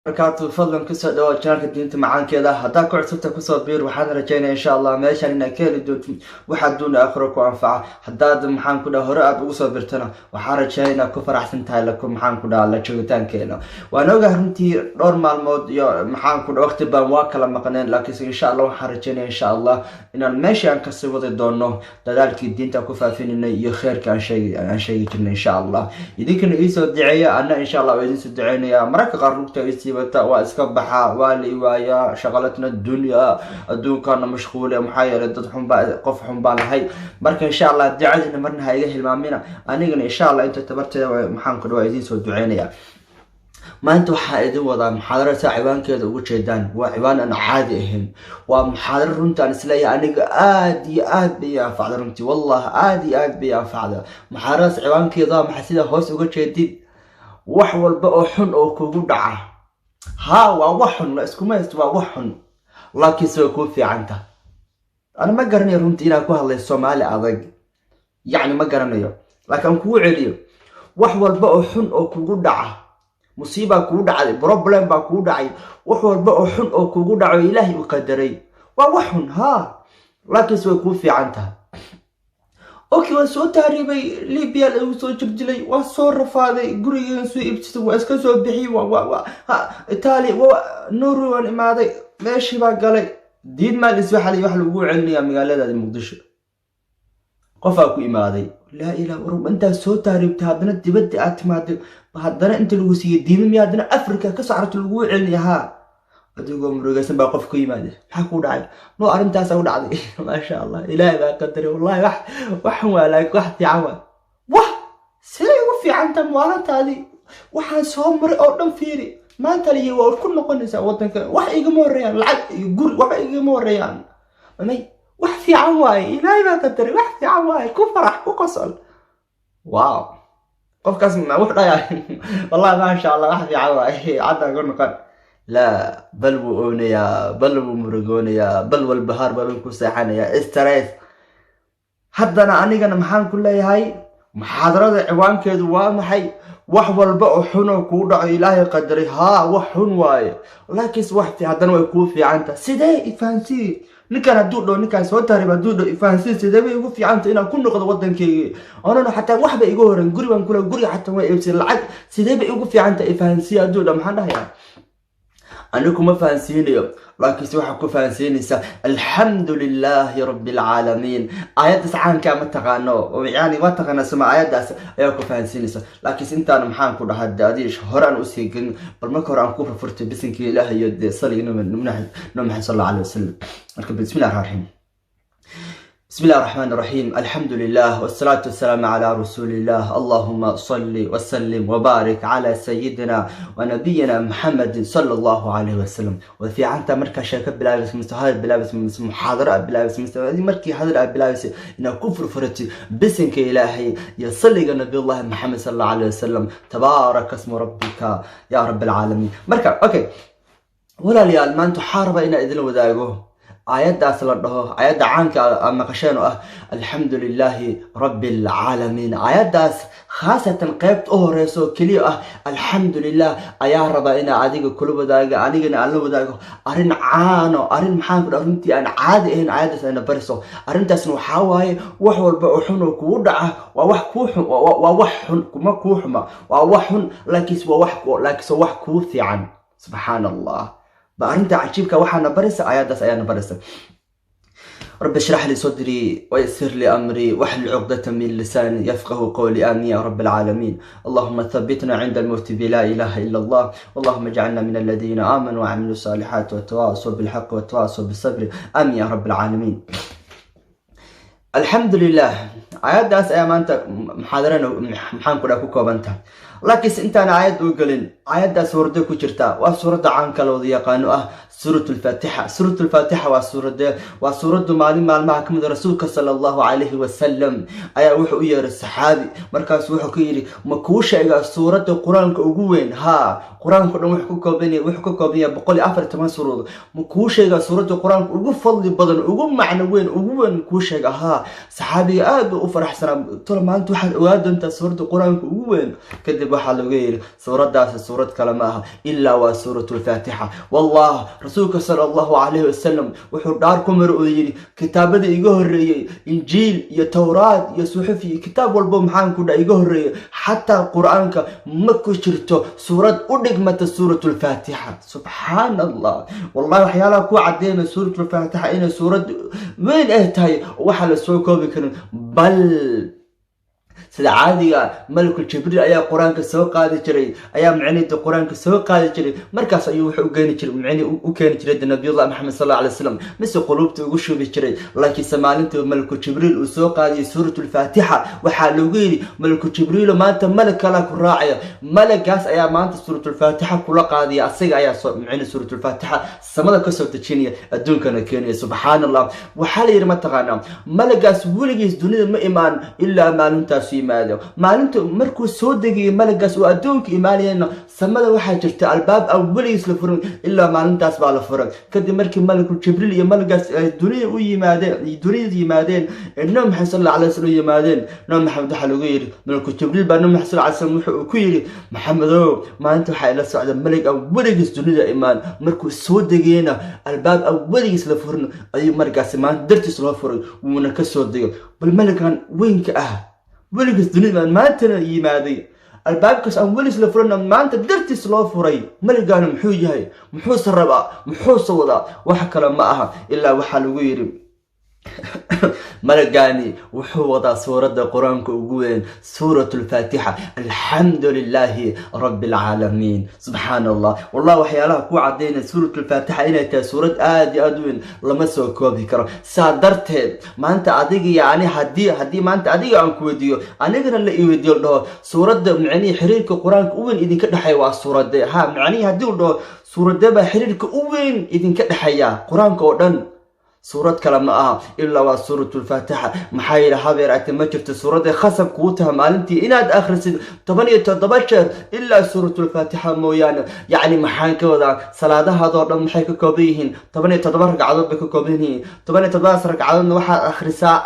markaad fadlan kusoo dhawaad channelka diinta macaankeeda haddaa ku cusubta kusoo biir waxaan rajaynaya insha allah meeshan inaad ka heli doontin waxaad doona aakhiro ku anfaca haddaad maxaan ku dhaha hore aad ugu soo birtana waxaan rajaynaya inaad ku faraxsan tahay maxaan ku dhaha la joogitaankeena waan ogahay runtii dhowr maalmood iyo maxaan ku dhaha waqti baan waa kala maqneen laakiinse insha allah waxaan rajaynaya insha allah inaan meesha aan kasii wadi doono dadaalkii diinta ku faafinay iyo khayrka aan sheegi jirnay insha allah idinkana iisoo duceeya ana insha allah waa idinsoo duceynaya mararka qaar rugta waa iska baxa waa la iwaaya shaqalatna dunya adduunkana mashquul maxaa yeelay dad qof xun baan lahay marka insha allah ducadina marna ha iga hilmaamina anigana insha allah inta tabarteeda maxaan ku dhawa idin soo duceynaya maanta waxaa idin wadaa muxaadaro saa ciwaankeeda ugu jeedaan waa ciwaan aan caadi ahayn waa muxaadaro runtaan isleeyahay aniga aad iyo aad bay anfacda runtii wallah aad iyo aad bay anfacda muxaadaradaas ciwaankeeda maxaa sida hoos uga jeedid wax walba oo xun oo kugu dhaca ها ووحن لا اسكو ما يستوى وحن لكن سوى يكون في عنده انا ما قرني رمت الى كو هالله الصومالي ادق يعني ما قرني لكن كو عليو وحول بقى حن او كوغو دعه مصيبه كوغو دعي بروبلم با كوغو دعي وحول بقى حن او كوغو دعو الهي وقدري ووحن ها لكن سوى يكون في عنده اوكي وسو تهريبي ليبيا لو سو جبدلي وسو رفاday guriga soo ibtay waa iska soo bixi Italy Noor waan imaaday meeshii baa galay diid ma iswaxay wax lagu celinayaa magaalada Muqdisho qofa ku imaaday la ilaaha illa anta soo taariibtay hadana dibadda aad timaaday hadana inta lagu siiyay diin miya hadana Afrika ka saarto lagu celinayaa adigoo murugaysan baa qof ku yimaade waxa ku dhacay no arintaas u dhacday ma sha Allah ilaahay baa qadar wallahi wax walaak wax fiican wax sidee ugu fiicanta maalintaadi waxa soo maray oo dhan fiiri maanta liye waa ku noqonaysa wadanka wax iga moorayaan lacag iyo guri wax iga moorayaan amay wax fiican waay ilaahay baa qadar wax fiican waay ku farax ku qosol waaw qofkaas ma wax dhayaa wallahi ma sha Allah wax fiican waay cadda ku noqon لا بل وأونيا بل ومرجونيا بل والبهار بل وكوسحانيا استريس حتى أنا كنا محن كلها هاي محاضرة عوان كذا وامحي وحول بقى حنو كودا إلهي قدري ها وحن واي لكن وحتي هذا ويكون في عنده سيدي إفانسي نكان الدود نكان سوتر بدود إفانسي سيدي بيقول في عنده إن كل نقطة ودن كي أنا حتى واحد يقول نقولي ونقول نقولي حتى ما يبصير العد سيدي بيقول في عنده إفانسي الدود محنها يعني أنكم ما فانسيني لكن سوحكم فانسينيسا الحمد لله رب العالمين آيات سعان كما تغانو يعني ما تغانا سما آيات داس أيوكم فانسينيسا لكن انت أنا محان كل حد أديش هران أسيقن بالمكر عن كفر فرت بسنك إله يد صلي نمحن صلى الله عليه وسلم بسم الله الرحمن الرحيم بسم الله الرحمن الرحيم الحمد لله والصلاة والسلام على رسول الله اللهم صل وسلم وبارك على سيدنا ونبينا محمد صلى الله عليه وسلم وفي عنت مركز شركة بلابس مستهاد بلابس محاضرة بلابس مستهاد مركز حاضرة بلابس إنه كفر فرتي بسنك إلهي يصلي نبي الله محمد صلى الله عليه وسلم تبارك اسم ربك يا رب العالمين مركز أوكي ولا ليال ما أنتو حاربة إنا إذن وذاقوه آيات أصله آيات عنك أما كشانه الحمد لله رب العالمين آيات خاصة قيبت رسول كليه الحمد لله يا رب إنا عاديك كل بداقة عاديك أنا بداقة أرين عانو أرين محمد أرنتي أنا عادي إن عادة أنا برسو أرين تسنو حواي وحول بأحنو كودعة ووحكوح ووحن كما كوحما ووحن لكس ووحكو لكس وحكوثي عن سبحان الله بأنت عجيبك وحنا برس آيات آيات برس رب اشرح لي صدري ويسر لي أمري واحلل عقدة من لساني يفقه قولي آمين يا رب العالمين اللهم ثبتنا عند الموت بلا إله إلا الله اللهم اجعلنا من الذين آمنوا وعملوا الصالحات وتواصوا بالحق وتواصوا بالصبر آمين يا رب العالمين الحمد لله آيات داس أيام أنت محاضرين محنكو كوبنتا لكن انت انا آيات وقلن آيات دا سورة كجرتا وسورة عنك لو يقانو سورة الفاتحة سورة الفاتحة وسورة مالي معكم رسولك صلى الله عليه وسلم ايا وحو ير الصحابي مركز وحو كيري مكوشة ايا سورة القرآن كوغوين ها قرآن كوغوين وحكو كوبيني بقولي أفر تمان سورة مكوشة ايا سورة القرآن كوغو فضل بدن كوغو معنوين كوغوين كوشة ايا ها صحابي آد وفرح سلام طول ما انت واحد اواد انت سورة القرآن كوغوين كدب weliba waxaa lagu yidhi suuraddaasi suurad kale ma aha ilaa waa suuratu lfaatixa. wallah rasuulka sala allahu calayhi wasalam wuxuu dhaar ku maro oo yidhi kitaabadii iga horreeyey injiil iyo towraad iyo suxuf iyo kitaab walbo maxaan ku dhaha iga horreeyey xataa qur-aanka ma ku jirto suurad u dhigmata suuratu lfaatixa. subxaan allah. wallahi waxyaalaha ku caddeynaya suuratu lfaatixa inay suurad weyn ay tahay waxaa la soo koobi karin. bal sida caadiga malakul jibriil ayaa qur-aanka soo qaadi jiray, ayaa micnida qur-aanka soo qaadi jiray, markaas ayuu wuxuu u keeni jiray micni u keeni jiray nabiyullah maxamed sallallahu alayhi wasallam mise qulubta ugu shubi jiray. laakiin maalintii malakul jibriil uu soo qaadiyay suuratul faatixa waxaa lagu yidhi malakul jibriil maanta malag kala ku raacaya, malagaas ayaa maanta suuratul faatixa kula qaadiya, asaga ayaa soo micni suuratul faatixa samada ka soo dejinaya adduunkana keenaya. subxaan allah. waxaa la yidhi mataqaanaa malagaas weligiis dunida ma imaan ilaa maalintaas maalinta markuu soo degayay malagaas oo adduunka imaanayana samada waxaa jirta albaab aan weligiis la furin ilaa maalintaas baa la furay. kadib markii malakul jibriil iyo malagaas ay dunida yimaadeen nabi maxamed sallallahu alayhi wasallam yimaadeen, nabi maxamed waxaa lagu yidhi malakul jibriil baa nabi maxamed sallallahu alayhi wasallam wuxuu ku yidhi maxamedow maalinta waxaa ila socda malag aan weligiis dunida imaan, markuu soo degayna albaab aan weligiis la furin ayuu markaasi maanta dartiis loo furay wuuna ka soo degay. bal malagan weynka ah weligiis dunida maantana yimaaday, albaabkaas aan weligiis la furana maanta dartiis loo furay. malagaana muxuu yahay? muxuuse rabaa? muxuuse wadaa? wax kale ma aha ilaa waxaa lagu yidhi malagaani wuxuu wadaa suuradda qur-aanka ugu weyn suuratu lfaatixa, alxamdu lilaahi rabbi alcaalamiin. subxaan allah. wallah waxyaalaha ku caddaynaya suuratu lfaatixa inay tahay suurad aad iyo aad u weyn lama soo koobi karo. saa darteed maanta adiga yani haddii maanta adiga aan ku weydiiyo anigana la i weydiiyo dhaho suuradda micnihii xiriirka qur-aanka u weyn idinka dhexeeya waa suuradee? ha micnihii haddii u dhaho suuradee baa xiriirka u weyn idinka dhexeeya qur-aanka oo dhan? suurad kale ma aha ilaa waa suuratul faatixa. maxaa yidhi habeer ate ma jirto suuradday khasab kuu tahay maalintii inaad akhrisid 17 jeer ilaa suuratul faatixa mooyaane. yacni maxaan ka wadaa salaadahaadoo dhan maxay ka kooban yihiin 17 ragcadood bay ka kooban yihiin. 17daas ragcadoodna waxaad akhrisaa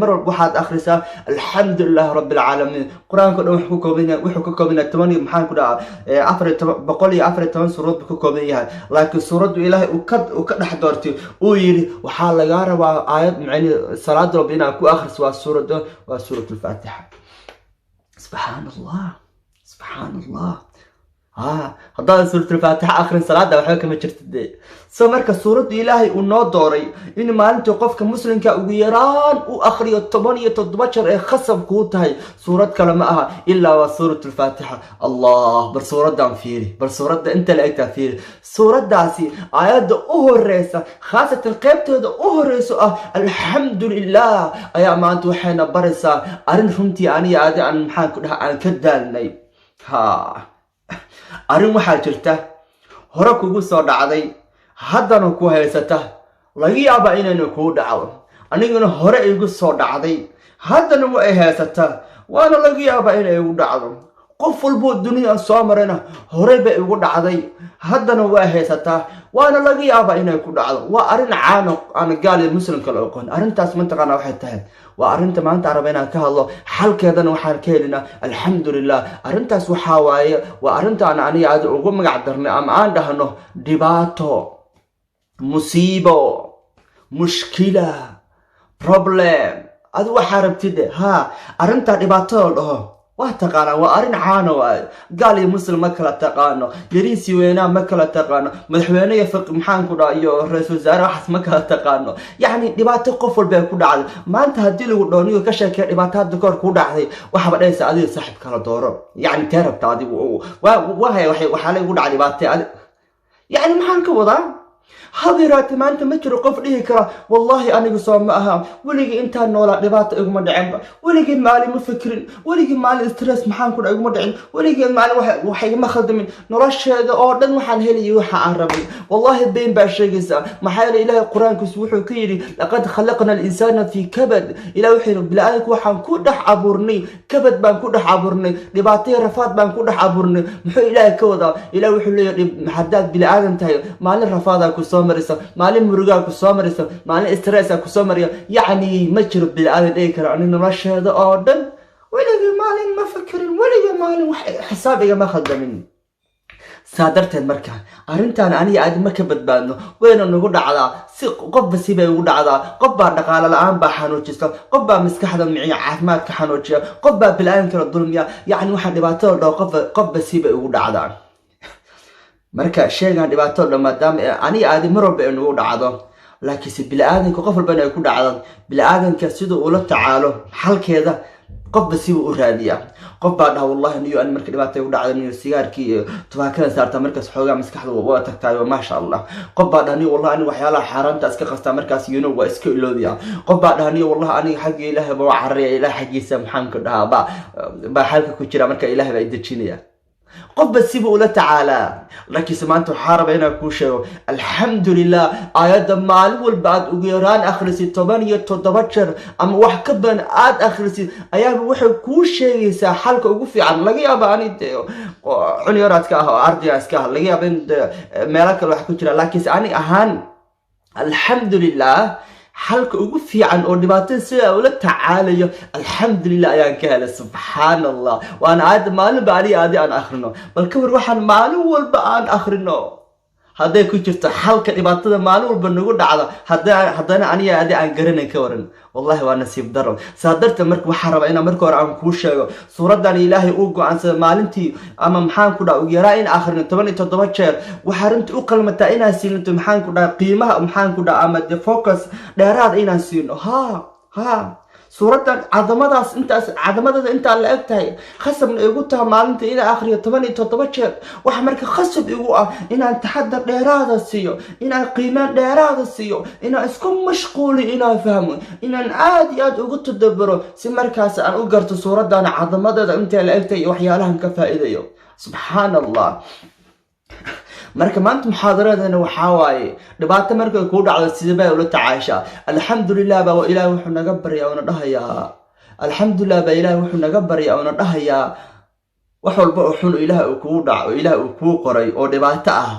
mar walba waxaad akhrisaa alxamdulillahi rabbil caalamiin. qur-aanka dhan wuxuu ka kooban yahay 10 maxaan ku dhahaa 414 suuradood buu ka kooban yahay. laakiin suuraddu ilaahay uu ka dhex doortay uu yidhi waxaa lagaa rabaa aayad micni salaad walba inaad ku akhriso waa suuratul faatixa. subxaan allah. subxaan allah. haddaad suuratul faatixa akhrin salaada waxba kama jirta dee. soo marka suuraddu ilaahay uu noo dooray in maalintii qofka muslimka ugu yaraan u akhriyo 17 jeer ee khasab kuu tahay. suurad kale ma aha ilaa waa suuratul faatixa. allah. bal suuraddan fiiri, bal suuradda inta la egtaa fiiri. suuraddaasi aayadda u horeysa khaasatan qaybteeda u horeyso ah alxamdu lilah ayaa maanta waxayna baraysaa arrin runtii aniga aadi aan maxaan ku dhaha aan ka daalnay. arrin waxaa jirta hore kugu soo dhacday haddana ku haysata, laga yaabaa inayna kuu dhacdo. aniguna hore igu soo dhacday haddana wa ay haysataa, waana laga yaabaa inay igu dhacdo. qof walboo dunida soo marayna hore bay igu dhacday haddana waa haysataa, waana laga yaabaa inay ku dhacdo. waa arrin caano aan gaal iyo muslimka la aqoon. arrintaas mataqaana waxay tahay waa arrinta maanta raba inaan ka hadlo xalkeedana waxaan ka helinaa alxamdulilah. arrintaas waxaa waaye waa arrintaan aniga aadi ugu magac darnay ama aan dhahno dhibaato, musiibo, mushkila, problem. adi waxaa rabtide arrintaa dhibaatada dhaho waa taqaana. waa arrin caano waaye. gaal iyo muslim ma kala taqaano, yariisi weynaa ma kala taqaano, madaxweyne iyo maxaan ku dhaha iyo ra-iisul wasaare waxaas ma kala taqaano. yacni dhibaato qof walba ku dhacday. maanta haddii lagu dhooniyo ka sheekee dhibaato hadda kahor kuu dhacday waxaaba dhahaysa adiga saaxib kala dooro. yacni tee rabta adigu waxaa la igu dhaca dhibaatee adi. yacni maxaan ka wadaa habeeraate maanta ma jiro qof dhihi kara wallahi anigu soo ma aha weligii intaan noolaa dhibaato iguma dhicinba, weligii maalin ma fikirin, weligii maalin stress maxaan ku dhaha iguma dhicin, weligii maalin wax igama khaldamin, nolosheeda oo dhan waxaan helayay waxa aan rabay. wallahi been baa sheegaysaa. maxaa yeelay ilaahay qur-aankiisu wuxuu ka yidhi laqad khalaqna al-insaana fii kabad. ilaah wuxuu yidhi bini-aadamku waxaan ku dhex abuurnay kabad, baan ku dhex abuurnay dhibaataya rafaad baan ku dhex abuurnay. muxuu ilaahay ka wadaa? ilaah wuxuu leeyahay haddaad bini-aadan tahay maalin rafaadaa ku soo maraysa, maalin murugaa ku soo maraysa, maalin stressa ku soo maraya. yacni ma jiro bini-aadan dhigi kara ani nolosheeda oo dhan weligii maalin ma fakirin, weligii maalin wax xisaab igama khaldamin. saadarteed marka arrintan aniga aad ma ka badbaadno wayna nagu dhacdaa, si qofba sibay ugu dhacdaa. qof baa dhaqaale la-aan baa xanuujista, qof baa maskaxda miciya caafimaadka xanuujiya, qof baa bilaankala dulmiya. yacni waxaa dhibaatada dhaw qofba sibay ugu dhacdaa. marka sheegan dhibaatada dhan maadaama aniga aadi mar walba ay nagu dhacdo, laakiinse bili-aadanka qof walbana ay ku dhacdo, bili-aadanka siduu ula tacaalo xalkeeda qofba siba u raadiya. qof baa dhaha wallahi niyo an marka dhibaatay u dhacday niyo sigaarkii iyo tubaakada saarta markaas xoogaa maskaxda waa tagtaayo maasha Allah. qof baa dhaha niyo wallahi ani waxyaalaha xaaraanta iska qastaa markaas waa iska iloobiya. qof baa dhaha niyo wallahi aniga xagga Ilaahay baa carriya, Ilaahay xaggiisa maxaan ka dhahaa baa xalka ku jira, marka Ilaahay baa idajinaya. qof bas siba ula tacaalaa. laakiinse maanta waxaa raba inaan kuu sheego alxamdulilah, aayadda maalin walba aad ugu yaraan akhrisid 17 jeer ama wax ka badan aad akhrisid ayaaba waxay kuu sheegaysaa xalka ugu fiican. laga yaaba ani cunyaraadka ah oo ardayga iska ah, laga yaaba in meelo kale wax ku jira, laakiinse ani ahaan alxamdulilah xalka ugu fiican oo dhibaatada sida ula tacaalayo alxamdulilah ayaan ka helay. subxaan allah. waana aayadda maalinba aniga aadi aan akhrino, bal ka war waxaan maalin walba aan akhrino hadday ku jirto xalka dhibaatada maalin walba nagu dhacda, haddana aniga aadi aan garanay ka waran, wallahi waa nasiib daro. saa darteed marka waxaan rabaa inaan marka hore aan kuu sheego suuraddan ilaahay uu go-aansada maalintii ama maxaan ku dhaha ugu yaraa in akhrino 17 jeer. waxaa runtii u qalmataa inaan siininto maxaan ku dhaha qiimaha maxaan ku dhaha ama the focus dheeraad inaan siino. suuraddan cadamadeeda intaa la eg tahay, khasabna igu taha maalinta inaan akhriyo 17 jeer. waxa marka khasab igu ah inaan taxadar dheeraada siiyo, inaan qiimaan dheeraada siiyo, inaan isku mashquuli, inaan fahmo, inaan aad iyo aad ugu tadabburo si markaas aan u garto suuraddan cadamadeeda intaa la eg tahay iyo waxyaalahan ka faa'iidayo. subxaan allah. marka maanta muxaadaradeena waxaa waaye dhibaato markay kuu dhacdo sidee ula tacaashaa. alxamdulilah baa ilaahay wuxuu naga baryaa una dhahayaa, alxamdulilah baa ilaahay wuxuu naga baryaa una dhahayaa wax walba oo xun ilaahay uu kugu dhaco, ilaahay uu kuu qoray oo dhibaato ah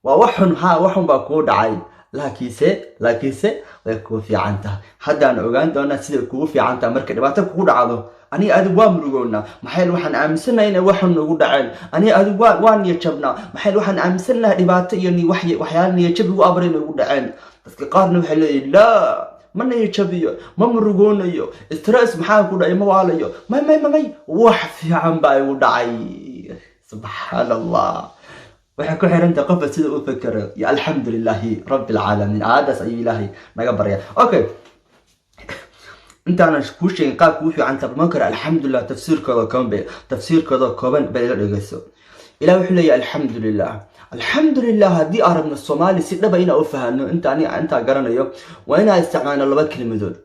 waa wax xun. wax xun baa kuu dhacay, laakiinse way kuu fiican tahay. haddaan ogaan doonaa siday kugu fiican tahay marka dhibaato kugu dhacdo. aniga adigu waa murugownaa, maxay waxaan aaminsanahay inay wax xun nagu dhaceen. aniga adigu waa niyajabnaa, maxay waxaan aaminsanahay dhibaato iyo waxyaala niyajab lagu abuuray nagu dhaceen. dadka qaarna waxay leeyihiin laa ma niyajabiyo, ma murugoonayo, stress maxaa ku dhacay ma waalayo, may wax fiican baa igu dhacay. subxaan allah. waxay ku xiran tahay qofka sida uu fakero. ya alxamdulilaahi rabbil caalamiin, aadaas ayuu ilaahay naga barya. okay, intaana kuu sheegin qaabka ugu fiican tarman kara alxamdulilah tafsiirkooda kooban bay ila dhegeyso. ilaah wuxuu leeyahay alxamdulilah. haddii aan rabno soomaali si dhaba inaan u fahanno intaa garanayo waa inaan isticmaalno 2 kelimadood,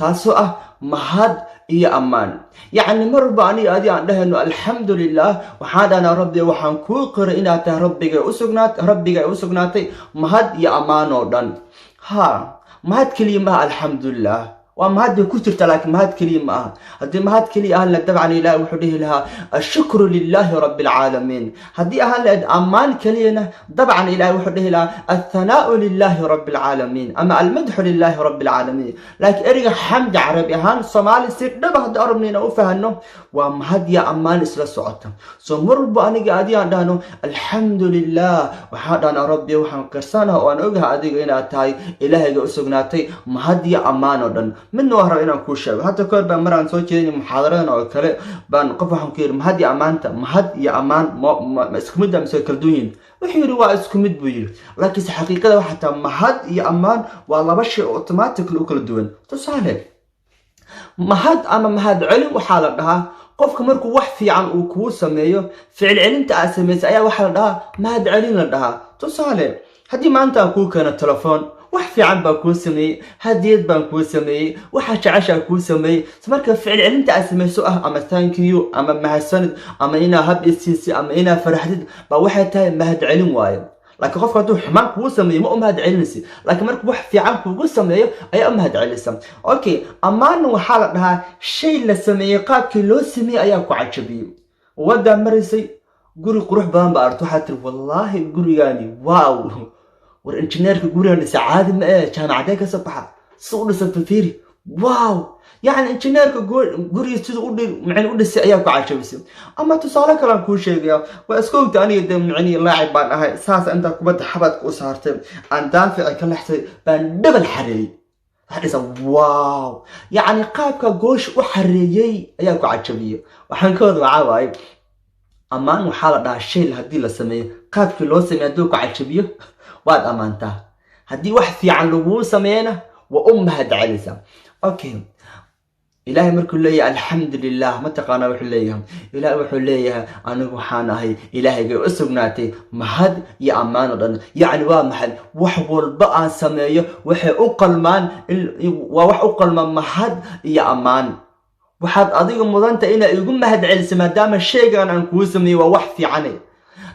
taasoo ah mahad iyo ammaan. yacni mar walba aniga adi aan dhahayno alxamdulilah waxaan dhahnaa rabbi waxaan kuu qiray inaad tahay rabbiga u sugnaatay mahad iyo ammaan oo dhan. mahad keliya maaha alxamdulilah, waa mahad bay ku jirta, laakiin mahad keliya ma aha. haddii mahad keliya ahaan lahayd dabcan ilaahi wuxuu dhihi lahaa ashukru lilaahi rabbi alcaalamiin. haddii ahaan lahayd ammaan keliyana dabcan ilaahi wuxuu dhihi lahaa athanaa'u lilaahi rabbi alcaalamiin ama almadxu lilaahi rabbi alcaalamiin. laakiin ereyga xamdi carabi ahaan soomaali si dhaba haddii arabnayna u fahanno waa mahad iyo ammaan isla socota. soo mar walba aniga adii aan dhahno alxamdulilah waxaan dhahnaa rabbi waxaan qirsanaha oo aan ogaha adiga inaad tahay ilaahayga u sugnaatay mahad iyo ammaan oo dhan. midna waa raba inaan kuu sheego. hadda kahor baan maraan soo jeedin muxaadaradan oo kale baan qof waxaan ku yidhi mahad iyo ammaan ma isku mid mise kala duwan yihiin. wuxuu yidhi waa isku mid buu yidhi, laakiinse xaqiiqada waxaa taa mahad iyo ammaan waa 2 shay automatically u kala duwan. tusaale, mahad ama mahad celin waxaa la dhahaa qofka markuu wax fiican uu kuu sameeyo, ficil celinta aad samaysay ayaa waxaa la dhahaa mahad celin la dhahaa. tusaale, haddii maanta aan kuu keeno telefoon, wax fiican baa kuu sameeyey, hadiyad baan kuu sameeyey, waxaa jeceshaa kuu sameeyey. marka ficil celinta aad samayso ah ama thank you ama mahadsanid ama inaa hab isiisi ama inaa faraxdid baa waxay tahay mahad celin waayo. laakiin qofka hadduu xumaan kugu sameeyo ma u mahad celinaysi, laakiin markuu wax fiican kugu sameeyo ayaa u mahad celinaysa. okay, ammaanna waxaa la dhahaa shay la sameeyey qaabkii loo sameeyey ayaa ku cajabiyey. wadaa maraysay guri qurux badan baa aragto, waxaa tiri wallaahi gurigaani waaw, war injineerka gurigan dhisa caadi ma ee jaamacadee ka soo baxa si u dhisanta fiiri, واو يعني انجينيرka guriga sida u dhisay ayaa ku cajabisay ama tusaale kale aan ku sheegaya waa iska ogta aniga de macni laacib baan ahay saas inta kubadda xabadka u saartay aan daafici ka laxtay baan dabal xareeyay hadisa waaw yani qaabka goosh u xareeyay ayaa ku cajabiyay waxaan ka wada wacaaway amaan waxa la dhahaa shay hadii la sameeyo qaabkii loo sameeyo haduu ku cajabiyo waad amaantaa hadii wax fiican lagu sameeyana wa ummaha dacalisa okay إلهي مركو ليه الحمد لله ما تقانا وحو ليه إلهي وحو ليه أنا وحاناهي إلهي قيو أسقناتي مهد يا أمان يعني وامحل وحول بقى سمايه وحي أقلمان ووح أقلمان مهد يا أمان وحد أضيق مضانتا إنا يقوم مهد علس ما دام الشيء أنا نكوسمي ووحفي عني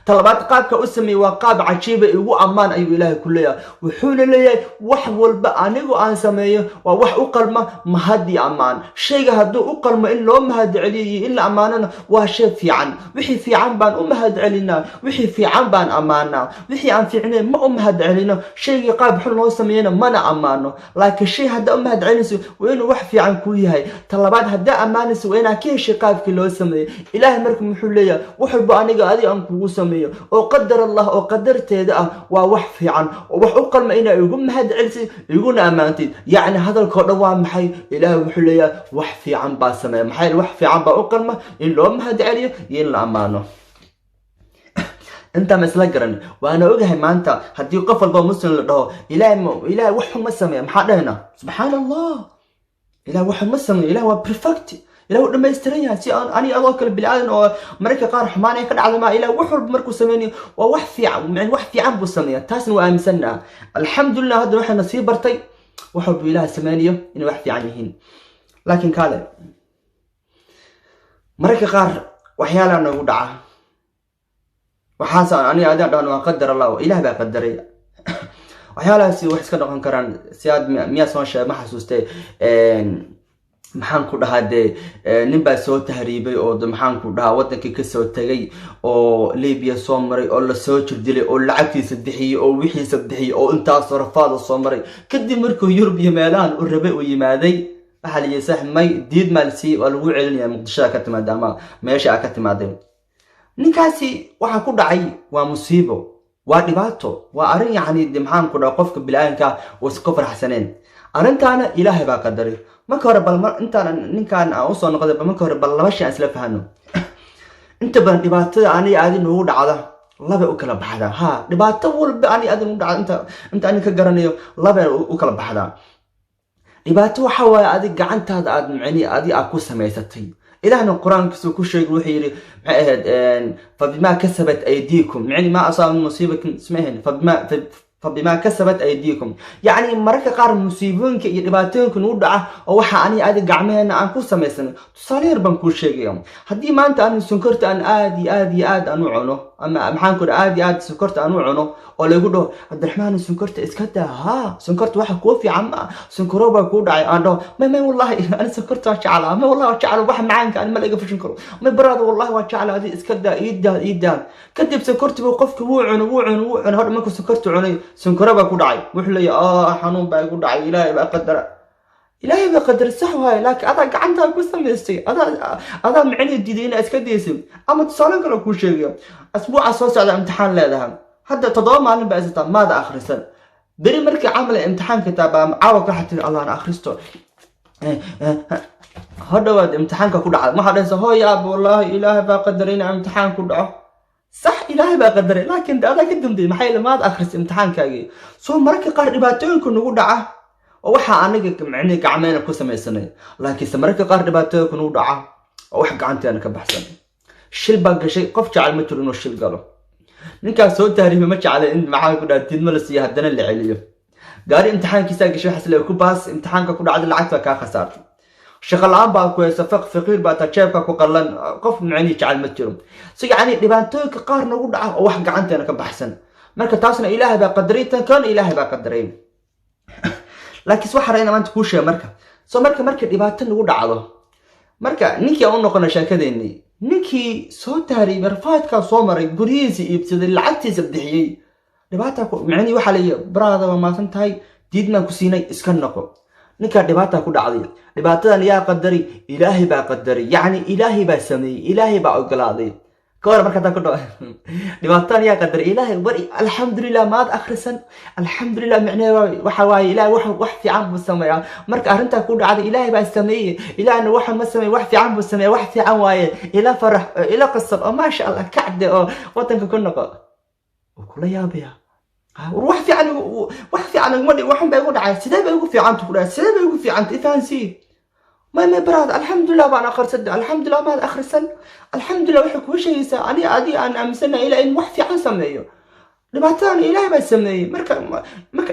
طلبات قابك أسمي وقاب عجيبة يقو أمان أيو إلهي كليا وحول لي وحول بقى نيقو آن سميه ووح أقلمه مهدي أمان شيء هدو أقلمه إلا أمهد عليه إلا أماننا وهالشيء في عن وحي في عن بان أمهد علينا وحي في عن بان أماننا وحي عن في عنين ما أمهد علينا شيء قاب حول الله سمينا منا أمانه لكن الشيء هدا أمهد علينا وإنه وح في عن كليا طلبات هدا أمانس وإنه كيش قاب كله سميه إلهي مركم حول لي وحول بقى نيقو أدي أنكو سميه وقدر الله وقدرت هذا ووحفي عن ووح أقل ما إنا يقوم هاد علسي يقول أمانتي يعني هذا الكردوان محي إله وحليا وحفي عن باسمه محي وحفي عن بأقل ما إلا أم هاد عليه يلا أمانه أنت مسلقرني وأنا أقول ما أنت هدي قفل بمسلم له إله وحو مسمه محد هنا سبحان الله إله وحو مسمه إله هو بريفكت إلى لما يستريها سي أنا أوكل بالعالم ومركا قار حماني كان على ما إلى وحر بمركو سميني ووحفي يعني وحفي عن بوسمية تاسن وأمسنا الحمد لله هذا روح نصيب برتي وحر بإله سمانية إنه وحفي عنهن لكن قال مركا قار وحيالا أنه ودعا وحاسا أنا أدان وقدر الله إله بقدري وحيالا سي وحس كان كران سياد 100 سنة شيء ما حسوستي maxaan ku dhahaa de nin baa soo tahriibay oo maxaan ku dhahaa wadankii ka soo tagay oo Liibiya soo maray oo la soo jirdilay oo lacagtiisa bixiyay oo wixiisa bixiyay oo intaas rafaad soo maray kadib markuu Yurub yimaadaan oo rabay oo yimaaday waxa la yeesaxmay diid maalsi oo lagu celinaya Muqdisho ka timaada ama meesha ka timaaday ninkaasi waxa ku dhacay waa musiibo waa dhibaato waa arin yani maxaan ku dhahaa qofka bilaaanka oo iska farxsaneen arintaana Ilaahay baa qadaray marka hore bal intaan ninkan aan soo noqday marka hore bal laba shay isla fahano inta badan dhibaatada ani aadin ugu dhacda laba u kala baxda ha dhibaato walba ani aadin ugu dhacda inta ani ka garanayo laba u kala baxda dhibaato waxa way adig gacantaada aad macni aad ku samaysatay ilaahna quraankiisu ku sheegay wuxuu yiri fabima kasabat aydiikum macni ma asaab musiibatin ismahin فبما كسبت أيديكم يعني مركا قار مصيبونك يدباتونك نودعه أو وحا أني آدي قعمين عن كل سميسن تصالير بنكل شيء يوم هدي ما أنت أنا سنكرت أن آدي أنو عنو أما محانكر آدي سنكرت أنو عنو ولا يقولوا عبد الرحمن سنكرت إسكتها ها سنكرت واحد كوفي عم سنكروبا كودعي أنا ما والله أنا سنكرت وشعلا ما والله وشعلا واحد معانك أنا ما لقى في شنكرو ما براد والله وشعلا هذه إسكتها إيدان كدب سنكرت بوقفك وعن هذا ما كنت سنكرت عني سنكربا كودعي وحلي حنون با كودعي إلهي بقدر الصحوة لكن أنا قعنتها كسميستي أنا معني الديدين أسكديسم أما تصالك لو كل شيء أسبوع أساس على امتحان لها هذا تضام معلم بأزتا ماذا آخر السنة بري مركي عمل امتحان كتابة معاوك حتى الله أنا آخرسته هذا واد امتحانك كودعي ما حدا يسهو يا أبو والله إلهي بقدرين امتحان كودعي صح إلهي بقدر لكن هذا قدم دي محل ما أخرس امتحان كاجي سو مركي قارباتين كنو دعه ووحا أنا معني كعمين كوسم السنة لكن سمركي قارباتين كنو دعه ووحا قعنتي أنا كبحسن الشيل باقي شيء قفش على المتر إنه الشيل قالوا نكا صوت تهريب ماشي على إن معاك كنا تدمرسي هدنا اللي عليه قاري امتحان كيساقي شو حسن لو كوباس امتحان كنا عاد العكس كا خسارته شغلان بقى كويس فقير بقى تشابك وقلن قف معني على المتر سو يعني دبانتوك قارن ugu dhaca oo wax gacanteena ka baxsan marka taasna Ilaahay baa qadaritan kan Ilaahay baa qadaray laakiin wax harayna maanta ku sheeg marka dhibaato nagu dhacdo marka ninkii aan noqon shaakadeeni ninkii soo taariib rafaadka soo maray guriisi iibsaday lacagtiisa bixiyay dhibaato ku macni waxa la brada ma maasan tahay diidna ku siinay iska noqo ninka dhibaata ku dhacday dhibaatadan yaa qadari ilaahay baa qadari yani ilaahay baa sameeyay ilaahay baa ogolaaday كور مركز كله لبطان يا قدر إلهي بري الحمد لله ما أخرسن الحمد لله معناه وحواي إلهي وح في عام بالسماء مرك أرنتا كل عاد إلهي بالسماء إلى أنه وح مسمى وح في عام بالسماء وح في عواي إلى فرح إلى قصة ما شاء الله كعد وطنك كنا وكل يا بيا وروح في عن وح في عن المدي وح بيقول عاد سيدا بيقول في عن تقول سيدا بيقول في عن إثانسي ما براد الحمد لله بأنا آخر سد الحمد لله ما آخر سن الحمد لله وحك وش يسا أنا عادي أنا أمسنا إلى إن وحفي عن سميه لبعتان إلهي بس سميه مرك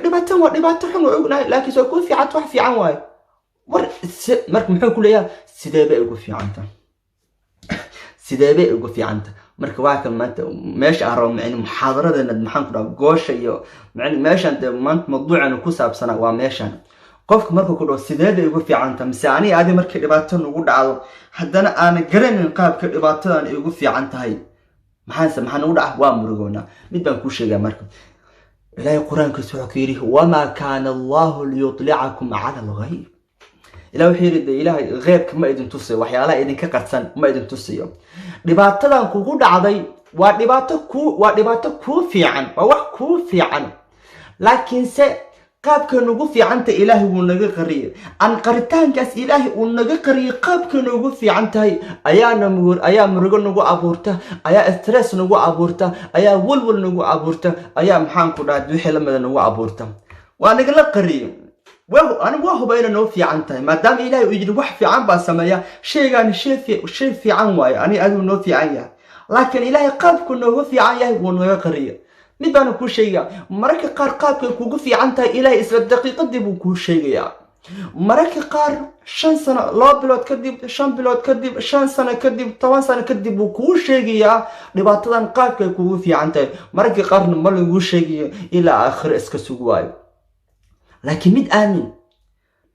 لبعتان حنو لكن سيكون في عن وحفي عن واي مرك محو كل يا سدابة يقول في عنته سدابة يقول في عنته مرك واحد ما أنت ماشي أهرب يعني محاضرة إن محنك رجوش يو يعني ماشي أنت ما أنت موضوع إنه كوساب سنة وماشي qofka markuu ku dhaw sideed ay ugu fiican tahay mise ani aadi markii dhibaato nagu dhacdo haddana aan garanin qaabka dhibaatadan ay ugu fiican tahay maxaan ugu dhac waa murugoona mid baan ku sheegay marka ilaahay quraankiisa wuxuu ku yiri wama kana allah liyutli'akum 'ala al-ghayb ilaahay wuxuu yiri ilaahay ghaybka ma idin tusiyo waxyaalaha idin ka qarsan ma idin tusiyo dhibaatadan kugu dhacday waa dhibaato ku fiican waa wax ku fiican laakiin se قابك نوقف في عنته إلهي ونقري عن قرتان كاس إلهي ونقري قابك نوقف في عنته أيا مرقل نوقو أبورته أيا استرس نوقو أبورته أيا ولول نوقو أبورته أيا محان كنا دوحي لما نوقو أبورته وأنا قل قري أنا واه بين نوقف في عنته ما دام إلهي ويجري وح في عن بسمايا شيء يعني شيء في عن واي أنا أدو نوقف في عنيا لكن إلهي قابك نوقف في عنيا ونقري mid baan ku sheegay mararka qaar qaabka kugu fiican tahay ilaahay isla daqiiqadii buu ku sheegaya mararka qaar 5 sano 2 bilood kadib 5 bilood kadib 5 sano kadib 10 sano kadib buu ku sheegaya dhibaatadan qaabka kugu fiican tahay mararka qaarna ma lagu sheegayo ilaa aakhir iska sugwaayo laakiin mid aamin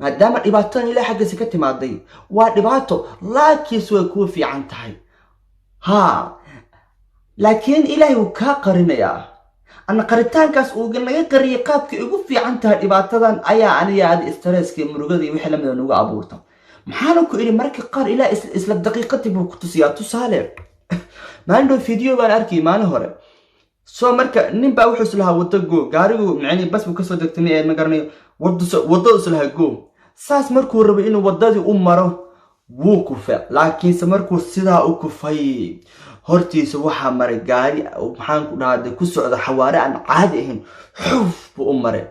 maadaama dhibaatadan ilaahay xaggiisa ka timaaday waa dhibaato laakiin way ku fiican tahay ha laakiin ilaahay uu ka qarinayaa أنا قريتان كاس وقلنا يقري قابك يقول في عنتها إباتدان أنا يا استرس كي مرقدي وحلا من نوع أبورتا محانك إلي مركي قار إلى إسلا دقيقة بوقتسيات صالح ما عنده فيديو بان أركي ما نهره سو مركا نبا وحس لها وتجو قاريو يعني بس بكسر دكتني مقرني وضوس لها جو ساس مركو ربي إنه وضادي أمره وكفى لكن سمركو سيدا وكفى hortiisa waxa maray gaari waxaan ku dhaaday ku socda xawaare aan caadi ahayn xuf buu maray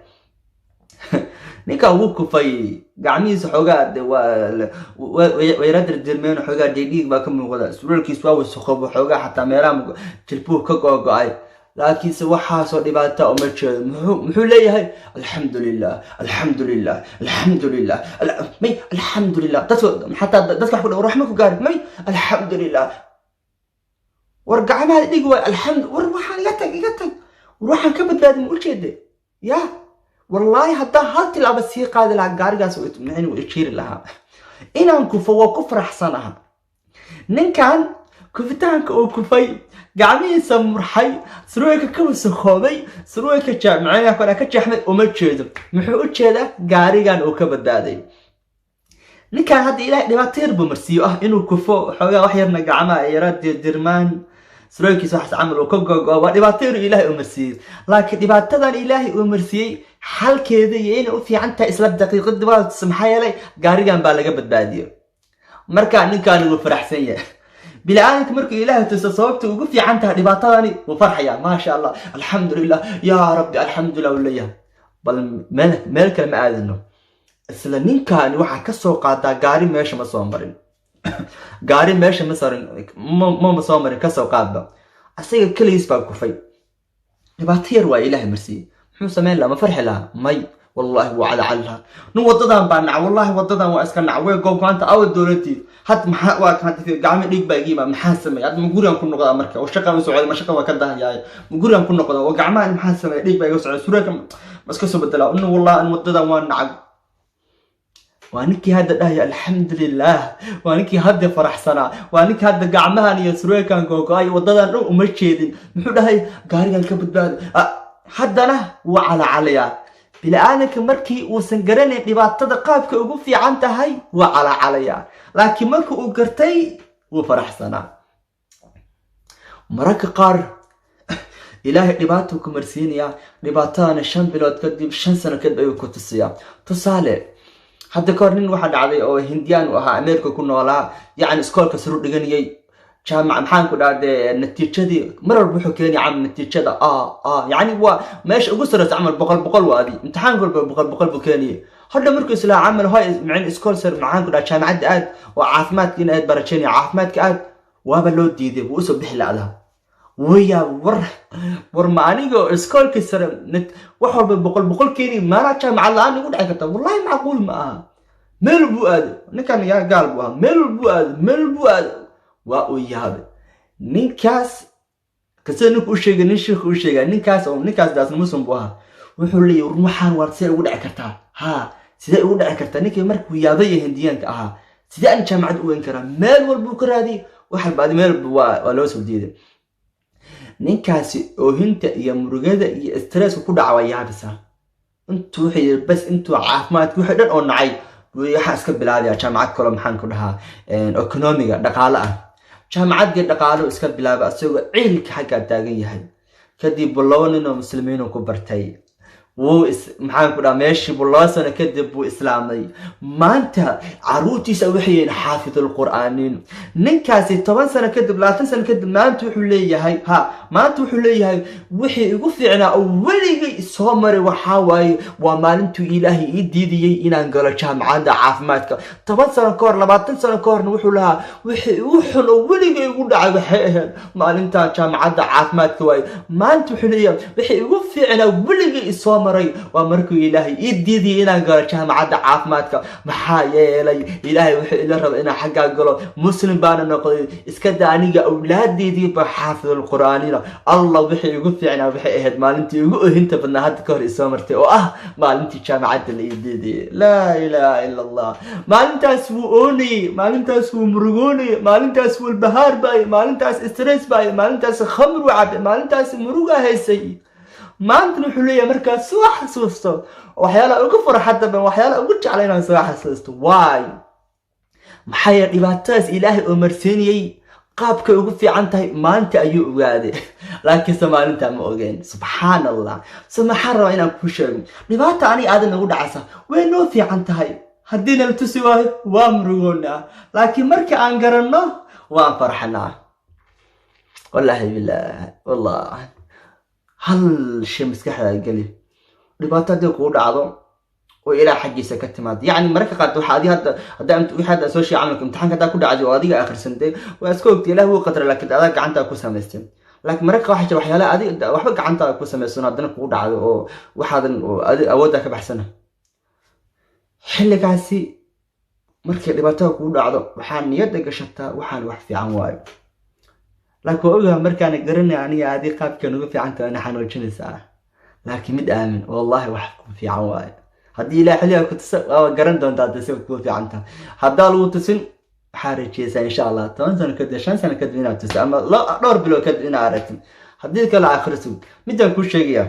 ninka uu kufay gacmihiisa xogaa way radar dirmeen xogaa dhiig baa ka muuqda suraalkiisa waa wasaqo xogaa xataa meelaha jilbuhu ka go'ay laakiin waxa soo dhibaata uma jeedo muxuu leeyahay alxamdulillah alxamdulillah alxamdulillah alxamdulillah dadka ku dhaw raxmo ku gaar may alxamdulillah ورجعنا دقوا الحمد وروحان يتك وروحان كبد بادم وجهده يا والله حتى هالتي لابس هي قاعدة لعجارجاس ويتمنعني ويشير لها إنا نكفوا وكفر أحسنها نكان كفتانك أو كفي قاعدين يسمر حي سرويك كوس خوبي سرويك جامعية كنا كتشحمد ومتشيد محو كذا جارجان أو كبد بادي نكان هذا إله لما تربو مرسيو إنه كفو حوجا وحيرنا جامعة يرد درمان سرويكي صح عمل وكوكو دباتير إلهي أمرسي لكن دباتدان إلهي أمرسي حال كذا يعني في عنتا إسلام دقيقة دبات سمحي لي قاريان بالغ بدباديو مركا نكان وفرح سيء بالعانك مركو إلهي تسصوبت وقف في عنتا دباتداني وفرحيا ما شاء الله الحمد لله يا ربي الحمد لله ولا بل ملك المآذنه isla ninkan waxa ka soo qaadaa gaari meesha ma soo marin gaari meesha ma soo marin ka soo qaadba asaga kaliis baa ku fay dhibaateer waa ilaahay marsi muxuu sameyn la ma farxi la may wallahi wa ala allah nu wadadan baan nac wallahi wadadan waa iska nac way goobanta aw dawladii had maxaa waa ka hadii gacmo dhig baagiiba maxaa sameey ad muguriyan ku noqda marka oo shaqada soo ma shaqada waa ka dahayaay muguriyan ku noqda oo gacmaha maxaa sameey dhig baagiiga soo suurka maska soo bedela inuu wallahi an wadadan waa nac وانكي هذا ده الحمد لله وانكي هذا فرح سنة وانكي هذا قعمها يسروي كان قوقاي وضدان رو ومشيدين محو ده قاريان كبد باد حدنا وعلى عليا bini'aadamka markii uusan garanayn dhibaatada qaabka ugu fiican tahay waa calacalaya, laakiin marka uu gartay wuu faraxsanaa. mararka qaar ilaahay dhibaato ku marsiinaya, dhibaatadana 5 bilood kadib 5 sano kadib ayuu ku tusiyaa. tusaale hadda kahor nin waxa dhacday oo Hindiyaan u ahaa Ameerika ku noolaa, yacni iskoolka sare u dhiganayay jaamac maxaan ku dhahday natiijadii mar walba wuxuu keenay cam natiijada yacni waa meesha ugu sareysa camal 100 waadi imtixaan walba 100 buu keenay. hadda markuu isla camal hay macna iskool sare maxaan ku dhahay jaamacadda aad oo caafimaadka in aad barateen caafimaadka aad waaba loo diiday wuu soo bixi laada ويا ور معنيجو إسكال كسر وحب بقول كيني ما رجع مع الآن يقول عكتا والله معقول معها مل بواد نكان يا قلبها مل بواد ويا هذا نكاس كسر نكوشيج نشيخ نكاس أو نكاس داس مسلم بوها وحولي روحان ورسير يقول عكتا ها سيدا يقول عكتا نكى مرك ويا ذي هنديان كها سيدا أنا جامعة وين كرا مل والبكرة دي واحد بعد مل بوا ولا سوديده ninkaasi oohinta iyo murugada iyo stress ku dhacay yaabisa intuu wixii bas intuu caafimaadku wixii dhan oo nacay waxa iska bilaabay jaamacad kale maxaan ku dhahaa economiga dhaqaale ah jaamacadda dhaqaale iska bilaabay asagoo ciilka xagga taagan yahay kadib laba nin oo muslimiin ku bartay wuu maxaan ku dhahaa meeshii laba sano kadib buu islaamay maanta caruurtiisa waxay xaafidul quraanin ninkaasi 10 sano kadib 20 sano kadib maanta wuxuu leeyahay maanta wuxuu leeyahay wixii ugu fiicnaa oo weligay soo maray waxa waaye waa maalintuu ilaahay ii diidiyay inaan galo jaamacadda caafimaadka 10 sano ka hor 20 sano ka horna wuxuu lahaa wixii ugu xun oo weligay ugu dhacay waxay ahayd maalinta jaamacadda caafimaadka waaye maanta wuxuu leeyahay wixii ugu fiicnaa weligay soo maray waa markuu ilaahay ii diidiyay inaan galo jaamacadda caafimaadka maxaa yeelay ilaahay wuxuu ila rabaa inaan xagga galo muslim baana noqday iska daaniga awlaadeedii ba xaafidul quraanina allah wixii ugu fiicnaa waxay ahayd maalintii ugu ohinta badnaa hadda ka hor isoo martay oo maalintii jaamacadda la ii diidiyay laa ilaaha illa allah maalintaas wuu oonay maalintaas wuu murugoonay maalintaas wuu bahaar baay maalintaas stress baay maalintaas khamr wacab maalintaas muruga haysay maanta wuxuu leeyahay markaas soo xasuusto waxyaalaha ugu farxadda badan waxyaalaha ugu jecel inaan soo xasuusto waay maxay dhibaatadaas ilaahay oo marsiinayay qaabka ugu fiican tahay maanta ayuu ogaaday laakiin Soomaaliinta ma ogeyn subhanallah samaxara inaan ku sheego dhibaata ani aadan ugu dhacaysa way noo fiican tahay haddii la tusi waayo waa murugoona laakiin marka aan garanno waan farxanaa wallahi billah wallahi hal shay maskaxda gali dhibaatada ku dhacdo oo ilaa xaqiisa ka timaad yani marka qaad waxa adii hadda inta wixii soo shay camalka imtixaanka daa ku dhacday oo adiga akhrisantay waa iska ogtay ilaahu qadar laakiin adaa gacanta ku samaystay laakiin marka waxa waxyaalaha adiga waxba gacanta ku samaysan hadana ku dhacdo oo waxaadan awood ka baxsana xilligaasi markii dhibaatada ku dhacdo waxaan niyad gashataa waxaan wax fiican waayo laakiin ogahay markaan garanay aniga adii qaabkan ugu fiican tahay waxaan wajinaysaa laakiin mid aamin wallahi wax ku fiican waayo haddii ilaahay xilliga ku tusay garan doontaa dadka ku fiican tahay hadda lagu tusin xariijaysa insha Allah 10 sano kadib 5 sano kadib inaad tusay ama dhowr bilood kadib inaad aragtid haddii kala akhriso midaan ku sheegaya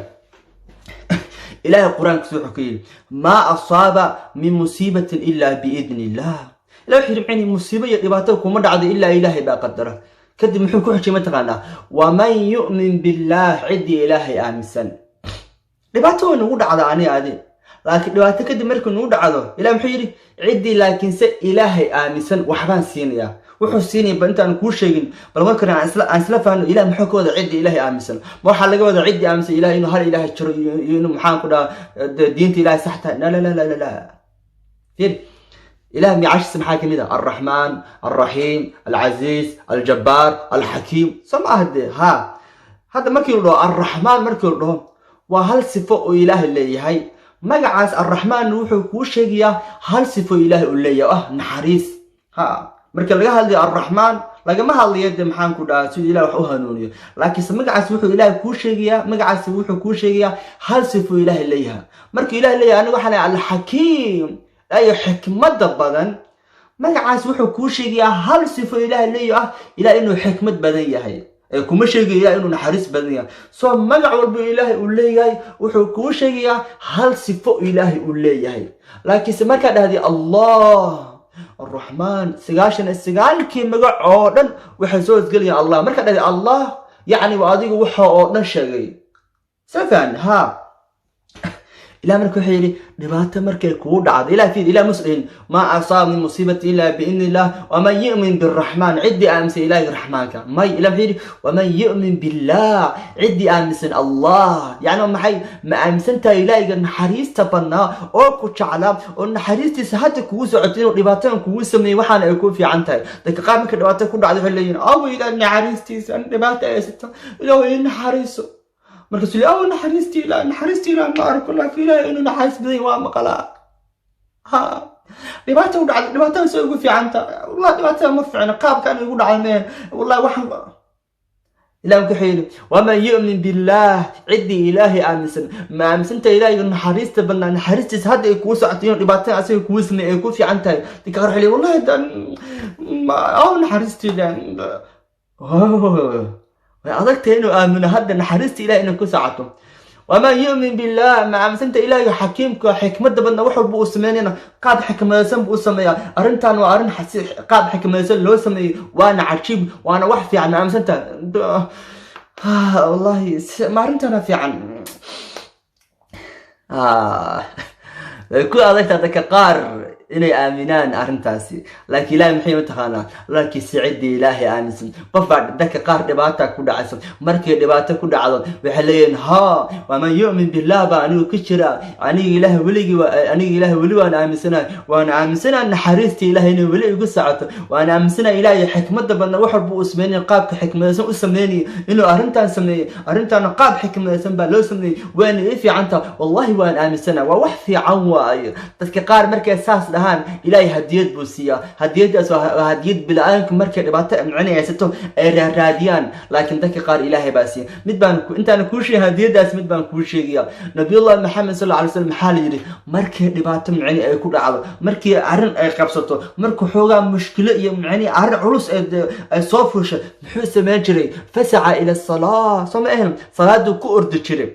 ilaahay quraanka soo xukiyay ma asaba min musibatin illa bi idnillah ilaahay xirmani musiibo iyo dhibaato kuma dhacdo illa ilaahay baa qadara kadib muxuu ku xijay mataqaana wa man yu'min billah cidi ilaahay aaminsan dhibaato nagu dhacda ani aadi laakiin dhibaato kadib markuu nagu dhacdo ilaahay muxuu yiri cidi laakiin se ilaahay aaminsan waxbaan siinaya wuxuu siinay bantaan ku sheegin bal marka aan isla faano ilaahay muxuu ka wada cidi ilaahay aaminsan ma waxa laga wada cidi aaminsan ilaahay inuu hal ilaahay jiro inuu maxaan ku dhaha diinta ilaahay saxta la fir إله معاش سمحة كميدا الرحمن الرحيم العزيز الجبار الحكيم سمع هذا مركي له الرحمن مركي له وهل صفة إله اللي هي مجعس الرحمن روحه كوشيجيا هل صفة إله اللي نحريس مركي لقى هذا الرحمن لقى ما هذا يد محان كذا سوي إله وحوها نونية لكن مجعس روحه إله كوشيجيا مجعس روحه كوشيجيا هل صفة إله اللي هي مركي إله اللي أنا وحنا الحكيم أي حكمة بدن مجعس وحو كوشيجيا هل صفة إله اللي إلى إنه حكمة بدنية هي kuma sheegaya inuu naxariis badan yahay soo magac walba ilaahay uu leeyahay wuxuu kuu sheegayaa hal sifo ilaahay uu leeyahay laakiinse markaa dhahday Allah الرحمن سجال كي مجا عودن وحسوس قال يا الله مركز الله يعني وأديك وحى عودن شيء سفن ها إلى مركز حيري نبات مركز كود عاد إلى مسلم ما أصاب من مصيبة إلا بإذن الله ومن يؤمن بالرحمن عدي أمس إله رحمانك ما إلى حيري ومن يؤمن بالله عدي أمس الله يعني ما حي ما أمسنت إلهي إن حريص تبنا أو كشعلام وإن حريص تسهت كوس عتين ونباتين كوس من وحنا يكون في عنتي ذاك قام كنبات كود عاد حلين أو إلى إن حريص تسن نبات أستا إلى إن حريص مركز لي أو نحرستي لا ما أعرف كل في لا إنه نحرس بدي وامقلا ها لبعته يسوي في عنتا والله لبعته مفعنا قاب كان يقول عالمين والله وحن إلى كحيل وما يؤمن بالله عدي إلهي أمسن ما أمسنت إلهي إنه حرست بنا نحرست هذا يكوس عطيون لبعته أسوي يكوس من يكون في عنتا تكرر لي والله ده أو نحرستي لا أدركت إنه آمن هذا نحرست إلى إنه كسعته وما يؤمن بالله ما أمسنت إلهي حكيمك حكمة بدنا وحب بوسماننا قاد حكمة سم بوسميا أرنتان وأرن قاد حكمة سم لو سمي وأنا عجيب وأنا وحفي عن أمسنت والله ما أرنتنا في عن كل أدركت هذاك قار إني آمنان أرنتاسي لكن لا محي متخانا لكن سعدي إلهي آمسن قفع ذاك قار دباتا كود عسل مركي دباتا كود عضل وحلين ها ومن يؤمن بالله بأنه كشرا أني إله ولي أني إله ولي وأنا آمسنا وأنا آمسنا أن حريستي إلهي إنه ولي قصعت وأنا آمسنا إلهي حكمة بنا وحب أسماني قاب حكمة أسماني إنه أرنتان سمي أرنتان قاب حكمة سمبا لو سمي وأنا إفي عنتا والله وأنا آمسنا ووحفي عواي ذاك قار مركي أساس إلهي هديت بوسيا هديت بالآن مركز دبعته معني يستو راديان لكن ذاك قال إلهي باسي مدبان أنت أنا كل شيء هديت داس مدبان كل شيء يا نبي الله محمد صلى الله عليه وسلم حال يري مركز دبعته معني يكون على مركز عرن قبصته مركز حوجا مشكلة يعني عرن عروس صوفش محوس ما يجري فسعى إلى الصلاة صمئهم صلاة كورد تشرب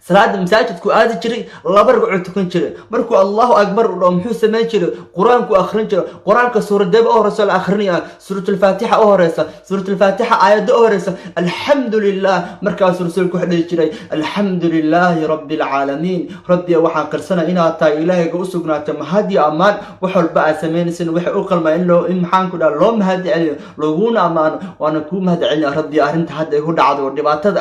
صلاة مساجد كو آدي جري الله برقع تكون جري مركو الله أكبر ومحو سمان جري قرآن كو آخرين جري قرآن كسورة دب أهرسة الآخرين سورة الفاتحة أهرسة سورة الفاتحة آيات أهرسة الحمد لله مركا سورة كو حدي جري الحمد لله رب العالمين ربي وحان قرسنا إنا تا إلهي قوسقنا تمهدي أمان وحول بقى سمين سن وحي أقل ما إنه إمحان كدا لو مهدي علي لغونا أمان وانا كو مهدي علي ربي أرنت هدي هو دعاد ودباتد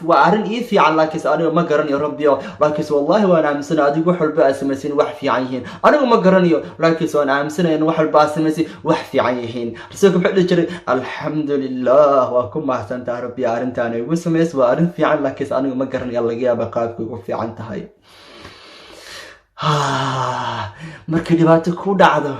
وأرن إيثي عن لك أنا ما قرني يا ربي لكن والله وأنا عمسنا أدي وحول بأس مسين وحفي عيهين أنا ما قرني لكن وأنا عمسنا إن وحول بأس مسين وحفي عيهين رسولكم حد جري الحمد لله وأكون ما أحسنت يا ربي أرنت أنا وسميس وأرن في عن لكن أنا ما قرني الله جاب قابك وفي عن تهاي مركدي باتك هو دعده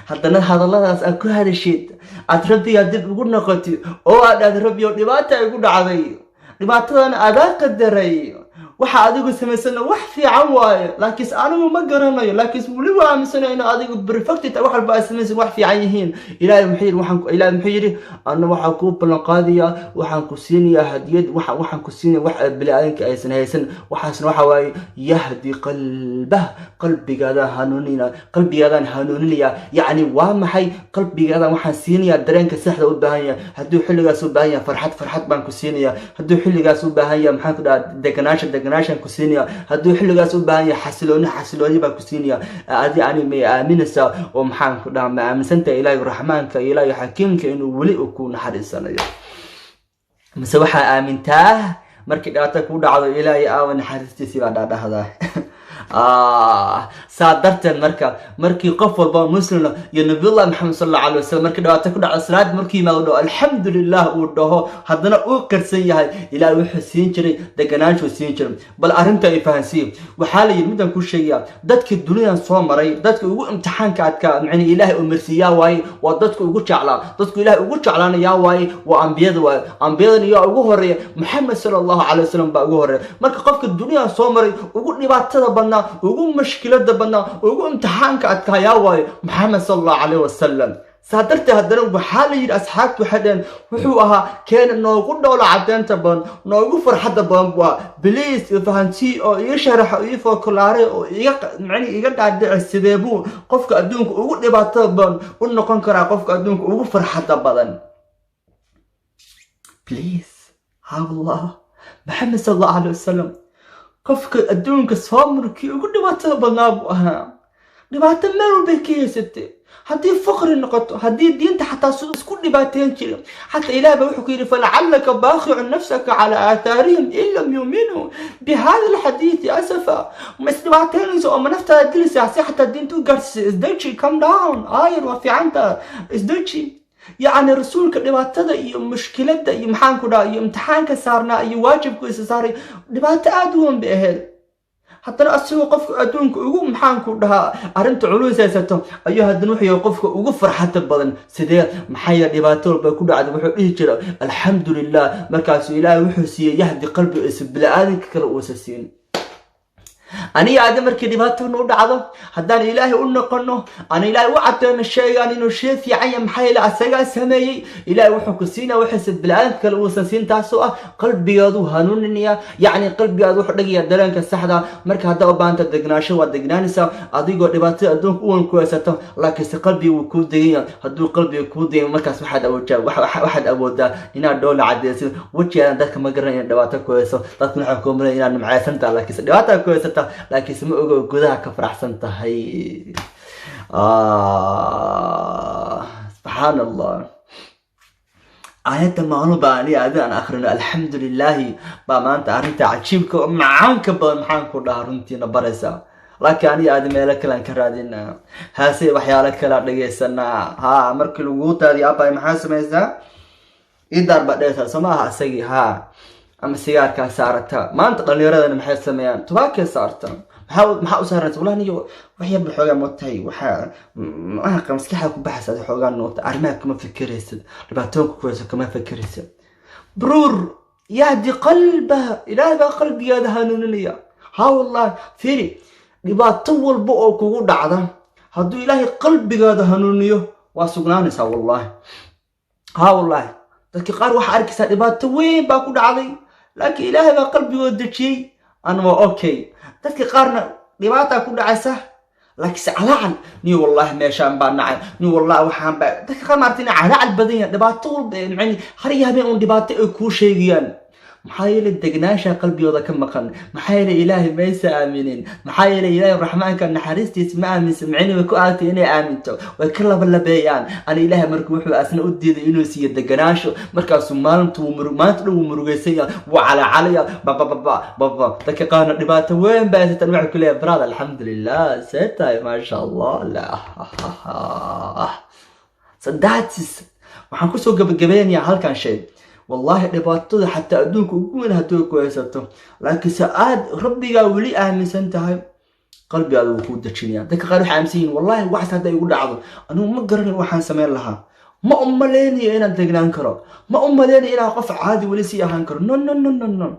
هذا الله أكو هذا الشيء أتربي أدب يقول نقطي أو أدربي ودباتة يقول عذي dhibaatadan adaa qadaray waxa adigu sameysana wax fiican waaye laakiin anigu ma garanayo laakiin wali waa aaminsanay in adigu perfect wax walba sameysay wax fiican yihiin ilaahay muxuu yiri anna waxa ku balan qaadiya waxaan ku siinayaa hadiyad waxaan ku siinayaa wax bilaadanka aysan haysan waxaasna waxa waaye yahdi qalbigaada hanuuninaya yani waa maxay qalbigaada waxaan siinayaa dareenka saxda u baahan yahay haduu xilligaas u baahan yahay farxad baan ku siinayaa haduu xilligaas u baahan yahay maxaan ku dhahaa deganaanshan ku siinaya haduu xilligaas u baahan yahay xasilooni baan ku siinaya adi ani ma aaminaysa oo maxaan ku dhahaa ma aaminsanta ilaahay raxmaanka ilaahay xakiimka inuu wali ku naxariisanayo mise waxa aamintaa markii dhaata ku dhacdo ilaahay aawan naxariistiisa baa dhaadhahdaa sadartan markii qof walba muslim iyo nabi allah maxamed sallallahu alayhi wasallam markii dhawaata ku dhacdo salaad markii ma dhaho alxamdulillah uu dhaho hadana uu qarsan yahay ilaahay wuxuu siin jiray deganaansho siin jiray bal arinta ay fahansiin waxa la yiri midan ku sheegaya dadka dunida soo maray dadka ugu imtixaanka adka macna ilaahay uu marsiya waay waa dadka ugu jeclaa dadku ilaahay ugu jeclaanaya waay waa anbiyada iyo ugu horeeya maxamed sallallahu alayhi wasallam baa ugu horeeya marka qofka dunida soo maray ugu dhibaatada badna ugu mushkilada badna ugu imtixaanka adkaaya waay maxamed sallallahu alayhi wasallam سادرت هدنا وحالي أصحاب وحدين وحوها كان نوقو دولة عدين تبان نوقو فرحة تبان بوا بليس يفهمتي أو يشرح أو يفكراري أو يعني يقعد عدي السبابو قفك أدونك وقول لي بعتبان ونقول كرا قفك أدونك وقول فرحة تبان بليس ها والله محمد صلى الله عليه وسلم قفك أدونك صامركي وقول لي بعتبان أبوها dhibaato meel walbay ka haysatay haddii faqri noqoto haddii diinta xataa isku dhibaateen jirin xataa ilaah baa wuxuu ku yidhi falacallaka baakhicun nafsaka calaa aathaarihim in lam yuuminuu bihada alxadiidi asafa ma isdhibaateynayso oo ma naftaada dilaysaa si xataa diinta u gaarsiisa isdeji come down aayar waa fiicanta isdeji yacni rasuulka dhibaatada iyo mushkiladda iyo maxaan ku dhaha iyo imtixaanka saarnaa iyo waajibkiisa saaray dhibaato aada u weyn bay ahayd haddana asigoo qofka adduunka ugu maxaanku dhahaa arrinta culus haysato ayuu haddana wuxuu yahay qofka ugu farxada badan sidee maxay dhibaato walba ku dhacday wuxuu dhihi jiray alxamdulilah markaasuu ilaahay wuxuu siiyey yahdi qalbi is bilaadanka kale uusa siin aniga aad markii dhibaato u dhacdo haddaan ilaahay u noqono aan ilaahay u cadeeno sheegaan inuu shay fiican yahay maxay la asaga sameeyay ilaahay wuxuu ku siinaa waxa bilaadan kale uu siin taasoo ah qalbigaadu hanuuninaya yacni qalbigaadu wuxuu dhagaya dareenka saxda marka hadda u baanta degnaasho waa degnaanaysa adigoo dhibaato adduunka u weyn ku haysato laakiin qalbigu ku degaya hadduu qalbigu ku degayo markaas waxaad awoodaa inaad dhoola cadeysid wajiga dadka ma garanayaan dhibaato ku hayso dadku waxa ku maray inaad macaysantaa laakiin dhibaato ku haysato laakiin sama ogo gudaha ka faraxsan tahay subxaanallah aayadda maalmo baa aniga adaan akhrino alxamdulilaahi baa maanta arrinta cajiibka oo macaanka badan maxaan ku dhaha runtiina baraysaa laakiin aniga aad meelo kale aan ka raadinaa haase waxyaalo kale aan dhagaysanaa haa markii lagu taadiyo abay maxaa samaysaa idaar baa dhaysaa soo maaha isagii haa ama sigaarkaa saarata maanta dhallinyaradana maxay sameeyaan tubaakay saarta maxaa u saaraysa wallahi niyo waxyaab xoogaa mootay waxa maskaxda ku baxaysa xoogaa noota arrimaha kama fikiraysid dhibaatoonka ku hayso kama fikiraysid bruur yahdi qalbaha ilaahay baa qalbigaada hanuuninaya haa wallahi fiiri dhibaato walba oo kugu dhacda hadduu ilaahay qalbigaada hanuuniyo waa sugnaanaysaa wallahi haa wallahi dadka qaar waxaa arkaysaa dhibaato weyn baa ku dhacday laakiin ilaahay baa qalbigooda dejiyey ana waa okay dadka qaarna dhibaataa ku dhacaysa laakiin calaacal ni wallahi meeshaan baa nacay ni wallahi waxaan baa dadka qaar maartina calaacal badan yahay dhibaato walba macni har iyo habeen uun dhibaato ay kuu sheegayaan maxaa yeelay degnaansha qalbigooda ka maqan maxaa yeelay ilaahay maysa aaminin maxaa yeelay ilaahay raxmaanka naxariistiisa ma aaminsan macni way ku aagtay inay aaminto way ka labalabeeyaan ana ilaahay markuu wuxuu asna u diiday inuu siiyo degnaansho markaasuu maanta dhow murugaysaya waa calacalaya baba dadka qaarna dhibaato weyn baa haysatan waxay ku leeyahay brada alxamdulilah seetahay maasha allah la sadaatis waxaan kusoo gabagabeynayaa halkan shay والله dhibaatada xataa adduunka ugu weyn haddii ku haysato laakiin saad rabbiga wali aaminsan tahay qalbigaadu wuu ku dajinaya dadka qaar waxay aaminsan yihiin wallahi wax hadda igu dhacdo anigu ma garanay waxaan sameyn lahaa ma umaleynaya inaan degnaan karo ma umaleynaya inaan qof caadi wali sii ahaan karo no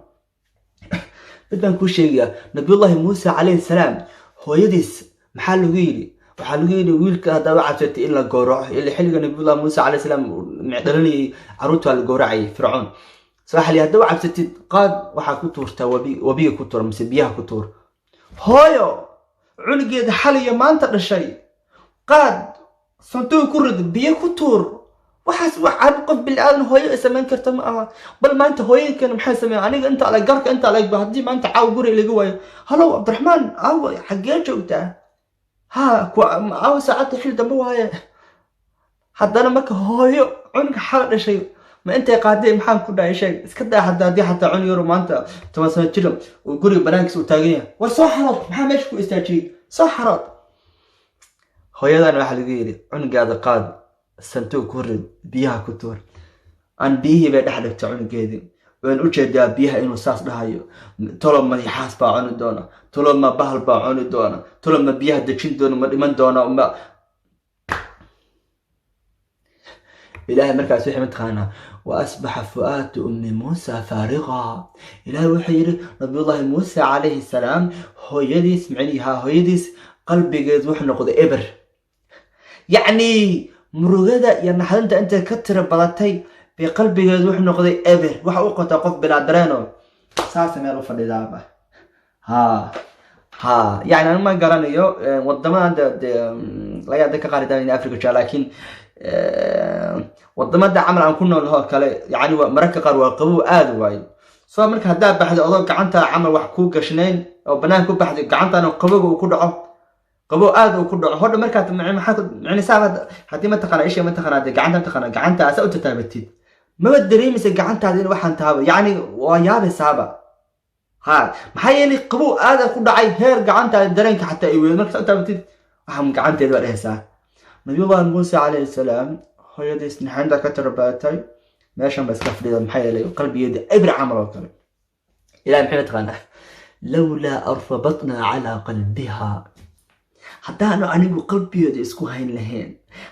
بدنا كل شيء نبي الله موسى عليه السلام هو يدس محل ويلي وحل ويلي ويلك هذا وعدت إلا جورع اللي حلقة نبي الله موسى عليه السلام معدلني عروته على الجورعي فرعون صراحة اللي هذا وعدت قاد وحكتور وبي كتور مسبيها كتور هايو علقي ده حاليا ما انتقل شيء قاد صندوق كرد بيه كتور وحسب عرقف بالآن هوي اسمان كرتم بل ما انت هوي كان محسن يعني انت على جرك انت على بهدي ما انت عاو قري اللي جواي هلو عبد الرحمن عاو حقيقة جوته ها عاو ساعات الحين دمو هاي حتى انا مك هوي عنك حرق شيء ما انت قاعدين محام كل شيء اسكت حتى عن يورو ما انت تمسك تلم وقري برانكس وتاجيه وصحرات محام ايش كو استاجي صحرات هوي انا واحد غيري عنق هذا قاد الصندوق كورد بيها كتور أن بيه بعد حدك تعون جدي وين أوجد بيها إنه ساس لهايو طول ما يحاس بعون دونا طول ما بحر بعون دونا طول ما بيها دشين دونا ما من دونا وما إلهي مركز وحي متخانة وأصبح فؤاد أم موسى فارغا إلهي وحي نبي الله موسى عليه السلام هو يديس معنيها هو يديس قلبي جد وحنا نقض إبر يعني murugada iyo naxdinta intay ka tira badatay bay qalbigeedu wuxuu noqday eber waxa uu qotaa qof bilaa dareeno saas meel u fadhidaaba يعني أنا ما قرانيو والضمان لا يعطيك قاعدة من أفريقيا لكن والضمان ده عمل عن كنا له كله يعني مركز قروة قبو وايد صار مركز هذا بحد أضاف كعنته عمل وحكوك شنين أو بنان كوب بحد كعنته أنا قبو وكله قبو وكله هذا مركز يعني سابد حتى ما تقنا إيش ما تقنا ده كعنته أسأل تتابتي ما بدري مثل كعنته هذين واحد تابع يعني وياه سابع maxaa yeelay qabow aada ku dhacay heer gacanta dareenka xataa ay weyn marka aad taabtid waxa gacanteeda waa dhehaysaa nabiyullaahi muuse calayhi salaam hooyadiis naxanta ka tarbaatay meeshan baa iska fadhida maxaa yeelay qalbigeeda ibra camal oo kale ilaahay maxay taqaanaa lawlaa arfabatna calaa qalbiha haddaanu anigu qalbigeeda isku hayn lahayn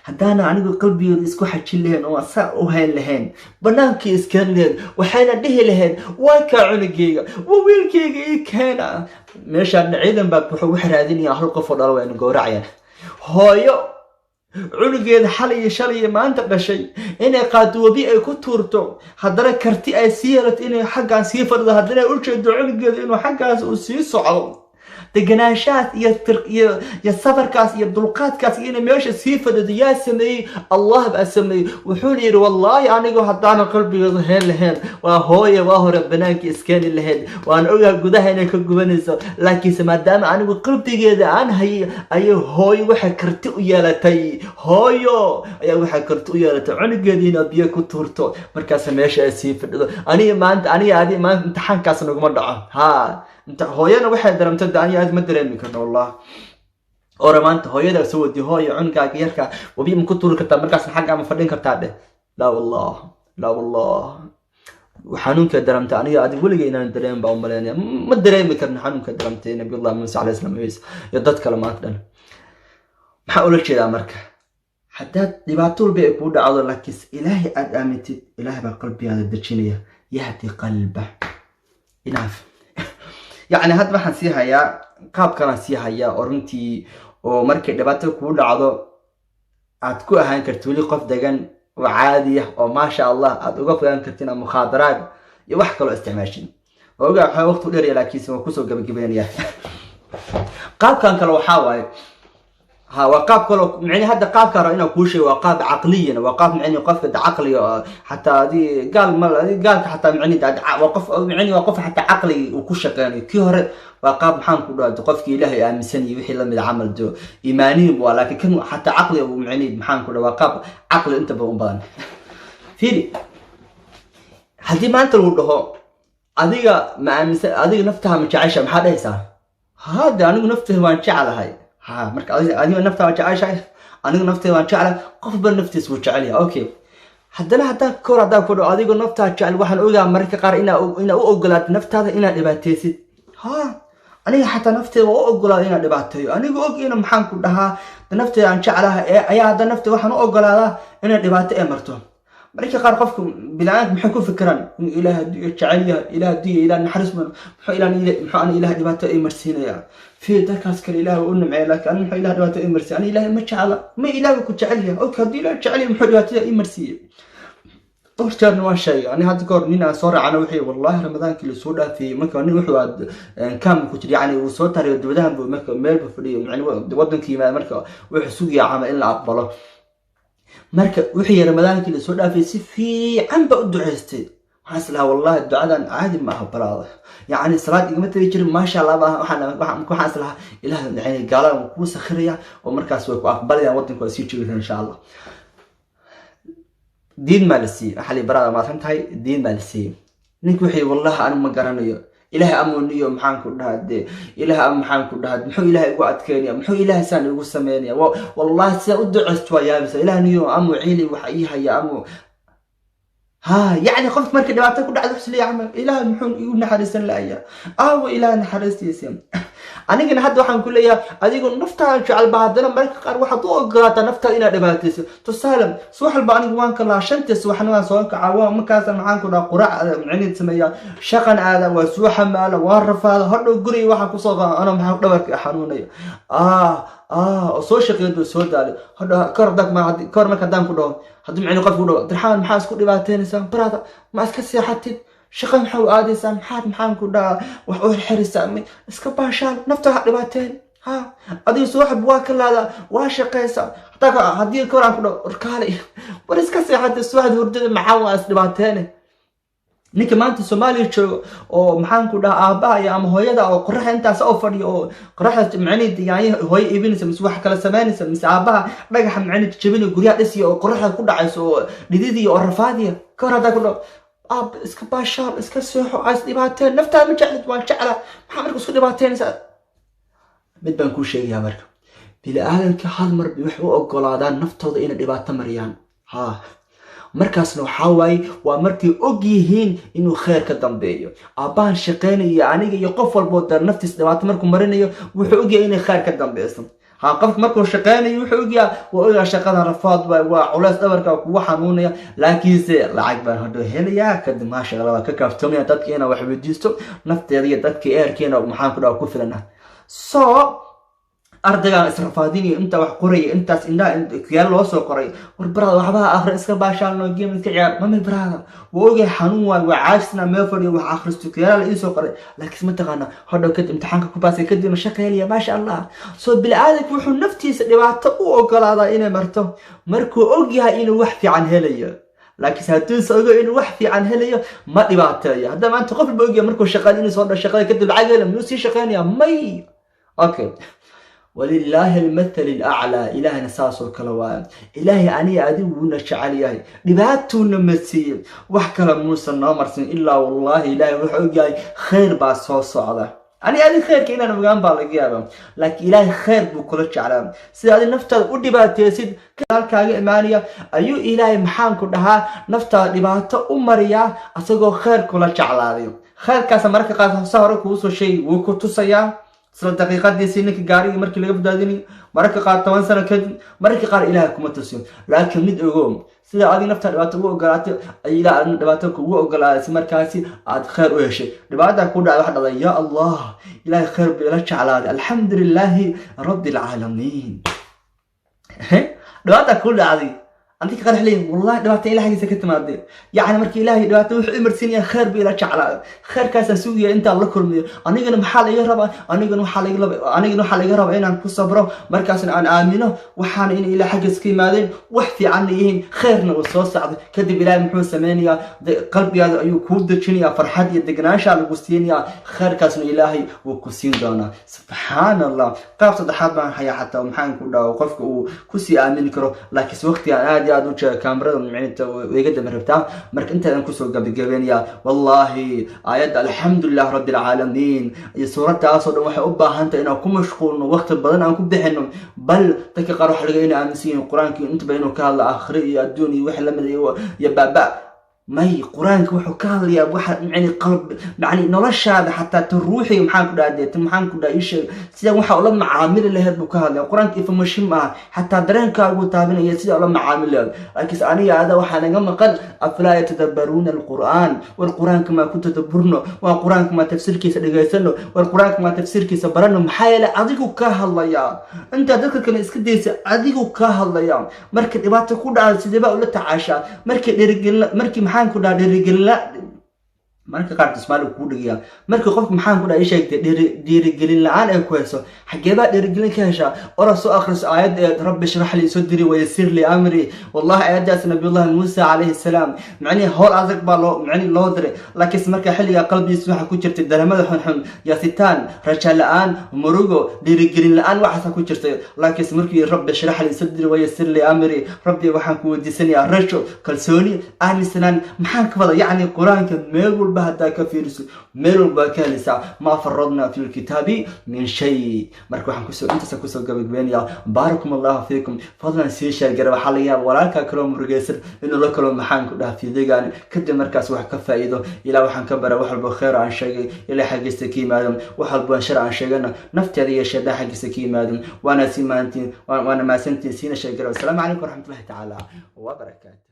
haddaanu anigu qalbigeeda isku xajin lahayn oo asaa u hayn lahayn banaankii iskaan lahayn waxayna dhihi lahayn waa kaa cunugeyga waa wiilkeyga ii keena meeshaan ciidan baa wuxuu wax raadinayaa hal qof oo dhalo wayna gowracayaan hooyo cunugeeda xalay iyo shalay maanta dhashay inay qaadoobi ay ku tuurto haddana karti ay sii yeelato inay xaggaan sii fadhido haddana u jeedo cunugeeda inuu xaggaas uu sii socdo deganaanshahaas iyo safarkaas iyo dulqaadkaas inay meesha sii fadhido yaa sameeyey allah baa sameeyey wuxuuna yidhi wallaahi anigu haddaanan qalbigeedu heen lahayn waa hooye waa hore banaankii iskeeni lahayd waan ogaa gudaha inay ka gubanayso laakiinse maadaama anigu qalbigeeda aan hayay ayay hooyo waxay karti u yeelatay hooyo ayaa waxay karti u yeelatay cunugeedii inaa biyo ku tuurto markaas meesha ay sii fadhido aniga maanta imtixaankaas naguma dhaco انت هوينا waxay dareemtay daani aad ma dareemi karno wallah oramaanta hooyada soo wadi hooyo cunkaaga yarka wabi ma ku tuuri kartaa markaas xagga ma fadhin kartaa dhe la wallah xanuunka dareemtay aniga aad waliga inaan dareem baa u maleynaya ma dareemi karno xanuunka dareemtay nabiyullaahi muuse calayhi salaam iyo dad kale maanta dhan maxaa ula jeedaa marka haddaad dhibaato walba ay kuu dhacdo laakiin ilaahay aad aamintid ilaahay baa qalbigaada dejinaya yahdi qalba inaaf يعني هاد waxaan sii hayaa qaab kala sii hayaa orintii oo markay dhibaato ku dhacdo aad ku ahaan karto wali qof degan oo caadi ah oo ma sha Allah aad uga fogaan kartina mukhadaraad iyo wax kale isticmaashin oga waxa waqti dheer laakiin soo ku soo gabagabeynaya qaabkan kale waxa waaye وقاب كله يعني هذا قاب كره إنه كل شيء وقاب عقليا وقاب يعني وقف عقلي حتى هذه قال حتى يعني وقف يعني وقف حتى عقلي وكل شيء يعني كهر وقاب محن كله وقف كي إلهي أمسني وحي لما العمل جو إيماني ولكن كان حتى عقلي ومعني محن كله وقاب عقل أنت بقوم فيدي هذه ما أنت تقول له هذه ما هذه نفتها من عايشة محد يسا هذا أنا نفته وان على هاي marka adiga naftaada jeceshahay anigu nafteeda waan jeclahay qofba naftiisa wuu jecel yahay okay haddana hadaa ku dhaw adigu naftaada jecel waxaan ogaa marka qaar inaa u ogolaato naftaada inaad dhibaateysid aniga xataa nafteeda waa u ogolaaday inaad dhibaateeyo anigu og ina maxaan ku dhahaa nafteeda aan jeclahay ayaa hadda nafteeda waxaan u ogolaadaa inaad dhibaato ee marto marka qaar qofku bilaanka maxay ku fikiraan ilaahay jecel yahay ilaahay naxariis muxuu ilaahay dhibaato ay marsiinaya في ذاك كان إله ونم عليك أنا محي إله دواتي إمرسي أنا إله ما جعله ما إله كنت جعلها أو كهدي إله جعلي محي دواتي إمرسي أرجع نواش شيء أنا هذا كور نينا صار أنا وحي والله رمضان كل سودة في مكان وحواد كم كنت يعني وصوت ترى دودهم بمكان ميل بفري يعني ودن كيما مركا وحسوي عام إلا عبالة مركا وحي رمضان كل سودة في عم بقدو عستي حاسلها والله الدعاء عادي ما هو براضه يعني صلاة قيمتها يجري ما شاء الله وحنا حاسلها إله يعني قال وكو سخرية ومركز وكو أقبل يا وطن كو سير إن شاء الله دين مالسي أحلي براضه ما فهمت هاي دين مالسي نيك وحي والله أنا ما قرنيه إله أمونيه محان كل هاد إله محان كل هاد محو إله يقعد كينيا محو إله سان يقول سمينيا والله سأدعو استوى بس إله نيو أمو عيلي وحيها يا أمو يعني خفت مركز دبعتك كل عدد حسلي عمل إله محون يقول نحرس لا أو إله نحرس يسيم anigana hadda waxaan ku leeyahay adigu naftaada jecel baa haddana marka qaar waxaad u ogolaataa naftaada inaad dhibaatayso tusaale subax walba anigu waan ka laa shantii subaxna waan soo kacaa waa markaasa maxaan ku dhaha quraac micnid sameeyaa shaqan aada waa soo xamaala waan rafaada hodhow guriga waxaan kusoo qaa ana maxaa dhabarka xanuunaya oo soo shaqeeyo soo daali hodhow kor marka haddaan ku dhaho haddii micni qofku dhaho dirxaan maxaa isku dhibaataynaysaa barada ma iska seexatid shaqa maxaa u aadaysaa maxaan ku dhaha wax u xirxiraysaa iska baashaan nafta ha dhibaateen adiga subaxba waa ka laada waa shaqaysaa haddii kor aan ku dhaho orkaale war iska seexatid subaxda hurdada maxaa waa is dhibaateene ninka maanta Soomaaliya joogo oo maxaan ku dhaha aabaha ama hooyada oo qoraxda intaas oo fadhiyo oo qoraxda micnidi yahay hooyo ibinaysa mise wax kala sameynaysa mise aabaha dhagaxa micnidi jabin guriga dhisiyo oo qoraxda ku dhacayso oo dhididii oo rafaadiya kor hada ku dhaho iska baashaar iska sooxo as dhibaateen naftaa ma jeclid waan jeclaa maxaa markaa isku dhibaateenaysaa mid baan ku sheegayaa marka bili aadanka hal mar wax u ogolaadaan naftooda inay dhibaato mariyaan markaasna waxaa waaye waa markay og yihiin inuu khayr ka dambeeyo aabbahan shaqeynayo aniga iyo qof walboo dar naftiis dhibaato markuu marinayo wuxuu ogyahay inay khayr ka dambeyso qofka markuu shaqeynayo wuxuu ogyahay waa ogaa shaqada rafaad waa culays dhabarka kugu xanuunaya laakiinse lacag baan hadhow helayaa kadib maasha Allah waa ka kaaftoomaya dadka inaa wax weydiisto nafteeda iyo dadka eerkeena maxaan ku dhaha ku filana ardayga israfaadini inta wax qoray intaas indha loo soo qoray war barada waxba akhri iska baashaan oo game iska ciyaar mama barada wooga xanuun waa caasna ma fadhiyo wax akhristo kiyaal ii soo qoray laakiin ma taqaana hadhow kadib imtixaanka ku baasay kadib shaqeeyay ma sha Allah soo bil aadku wuxuu naftiisa dhibaato u ogolaadaa inay marto markuu og yahay inuu wax fiican helayo laakiin haddii soo inuu wax fiican helayo ma dhibaateeyo hadda maanta qof walba og yahay markuu shaqadii soo dhashay kadib lacag helo muu si shaqeynaya may okay ولله المثل الأعلى إلهنا ساسو كلوان إلهي أني أدونا شعليهي لباتونا مسير وحكا موسى نامرسن إلا والله إلهي وحوقاي خير باسو صعدة أنا أدي خير كينا نبغان بالقيابا لكن إلهي خير بكل شعلام سيد هذه نفتر ودي باتي سيد كذلك إيمانيا أيو إلهي محان كلها نفتر لباتا أمريا أساقو خير كل شعلام خير كاسا مركا قاسا سهرك وصو شيء وكتو سيا سلا دقيقة دي سينك قاري مركي لقب داديني مركي قار 8 سنة كد مركي قار إلهي كما تسيون لكن مد أقوم سلا عادي نفتح دباتة وقلاتي إلا أن دباتة وقلاتي سمركاسي عاد خير ويشي دباتة كود على واحد الله يا الله إلهي خير بلاش على الحمد لله رب العالمين دباتة كود عادي أنتي قال حليم والله دبعت إلهي سكت مادي يعني مركي إلهي دبعت وح إمرسيني خير بلا شعلا خير كاسة سوية أنت الله كل مي أنا جن محل يهرب أنا جن محل يهرب أنا كصبره مركز أنا آمنه وحان إن إلى حاجة سكي مادين وحفي عنيين خيرنا وصوص عد كذب إلهي محمد سمانية قلبي هذا أيو كود دشنيا فرحات يدقناش على قستينيا خير كاسة إلهي وكسين دانا سبحان الله قاف صدحات مع حياة حتى ومحان كودا وقفك وكسي آمن كرو لكن وقتي أنا aad u jeedo kaamirada micnita weega damarabtaa marka inta aan ku soo gabagabeynaya wallahi ayad alhamdulillah rabbil alamin iyo suuradaas oo dhan waxay u baahan tahay inaan ku mashquulno waqti badan aan ku bixino bal dadka qaar waxa laga inaan aaminsan quraanka inta baynu ka hadla aakhiri iyo adduun iyo wax la mid iyo baaba ماي قرآن كوحو كهل يا واحد يعني قلب يعني نرشة حتى تروحي محن كدا ديت محن كدا إيش سيدا واحد ولا معامل اللي هاد بكهل يا قرآن كيف ماشي معه حتى درين كاربو تابين يا سيدا ولا معامل له لكن أنا هذا واحد أنا قم قد أفلا يتدبرون القرآن والقرآن كما كنت تدبرنا والقرآن كما تفسير كيس دقيسنه والقرآن كما تفسير كيس برنا محايلة عديكو كهل يا أنت ذكر كان إسكديس عديكو كهل يا مركب إبات كود على سيدا بقى ولا تعاشى مركب رجل مركب ku daa dhirigelina marka qaar tismaal ku dhigiya marka qofku maxaan ku daa sheegtay dhirigelin la'aan ay ku hayso xageeba dhirigelin ka hesha ora soo akhris aayad rabbi shrah li sadri wa yassir li amri wallahi aayadaas nabiyullah Musa alayhi salam macni hool adag baa loo macni loo diray laakiin marka xilliga qalbigiisa waxa ku jirtay dareemada xun ya sitaan raja la'aan murugo dhirigelin la'aan waxa ku jirtay laakiin markii rabbi shrah li sadri wa yassir li amri rabbi waxaan ku weydiisanayaa rajo kalsooni ahlisanan maxaan ka wada yani quraanka meel walba walba haddaa ka fiiriso meel walba ka helisa ma faradna fi lkitaabi min shay marka waxaan kusoo gabagabeynayaa baarakum allahu fiikum fadlan sii sheegara waxaa laga yaaba walaalkaa kaloo murugeysan inuu la kaloo maxaan ku dhaha fiidigaan kadib markaas wax ka faa'iido ilaa waxaan ka bara wax walba khayr aan sheegay ilaa xaggiisa ka yimaado wax walba shar aan sheegana nafteeda iyo shaydaa xaggiisa ka yimaado waana maasantiin siina sheegara. Assalaamu calaykum waraxmatullahi tacaala wabarakaatu.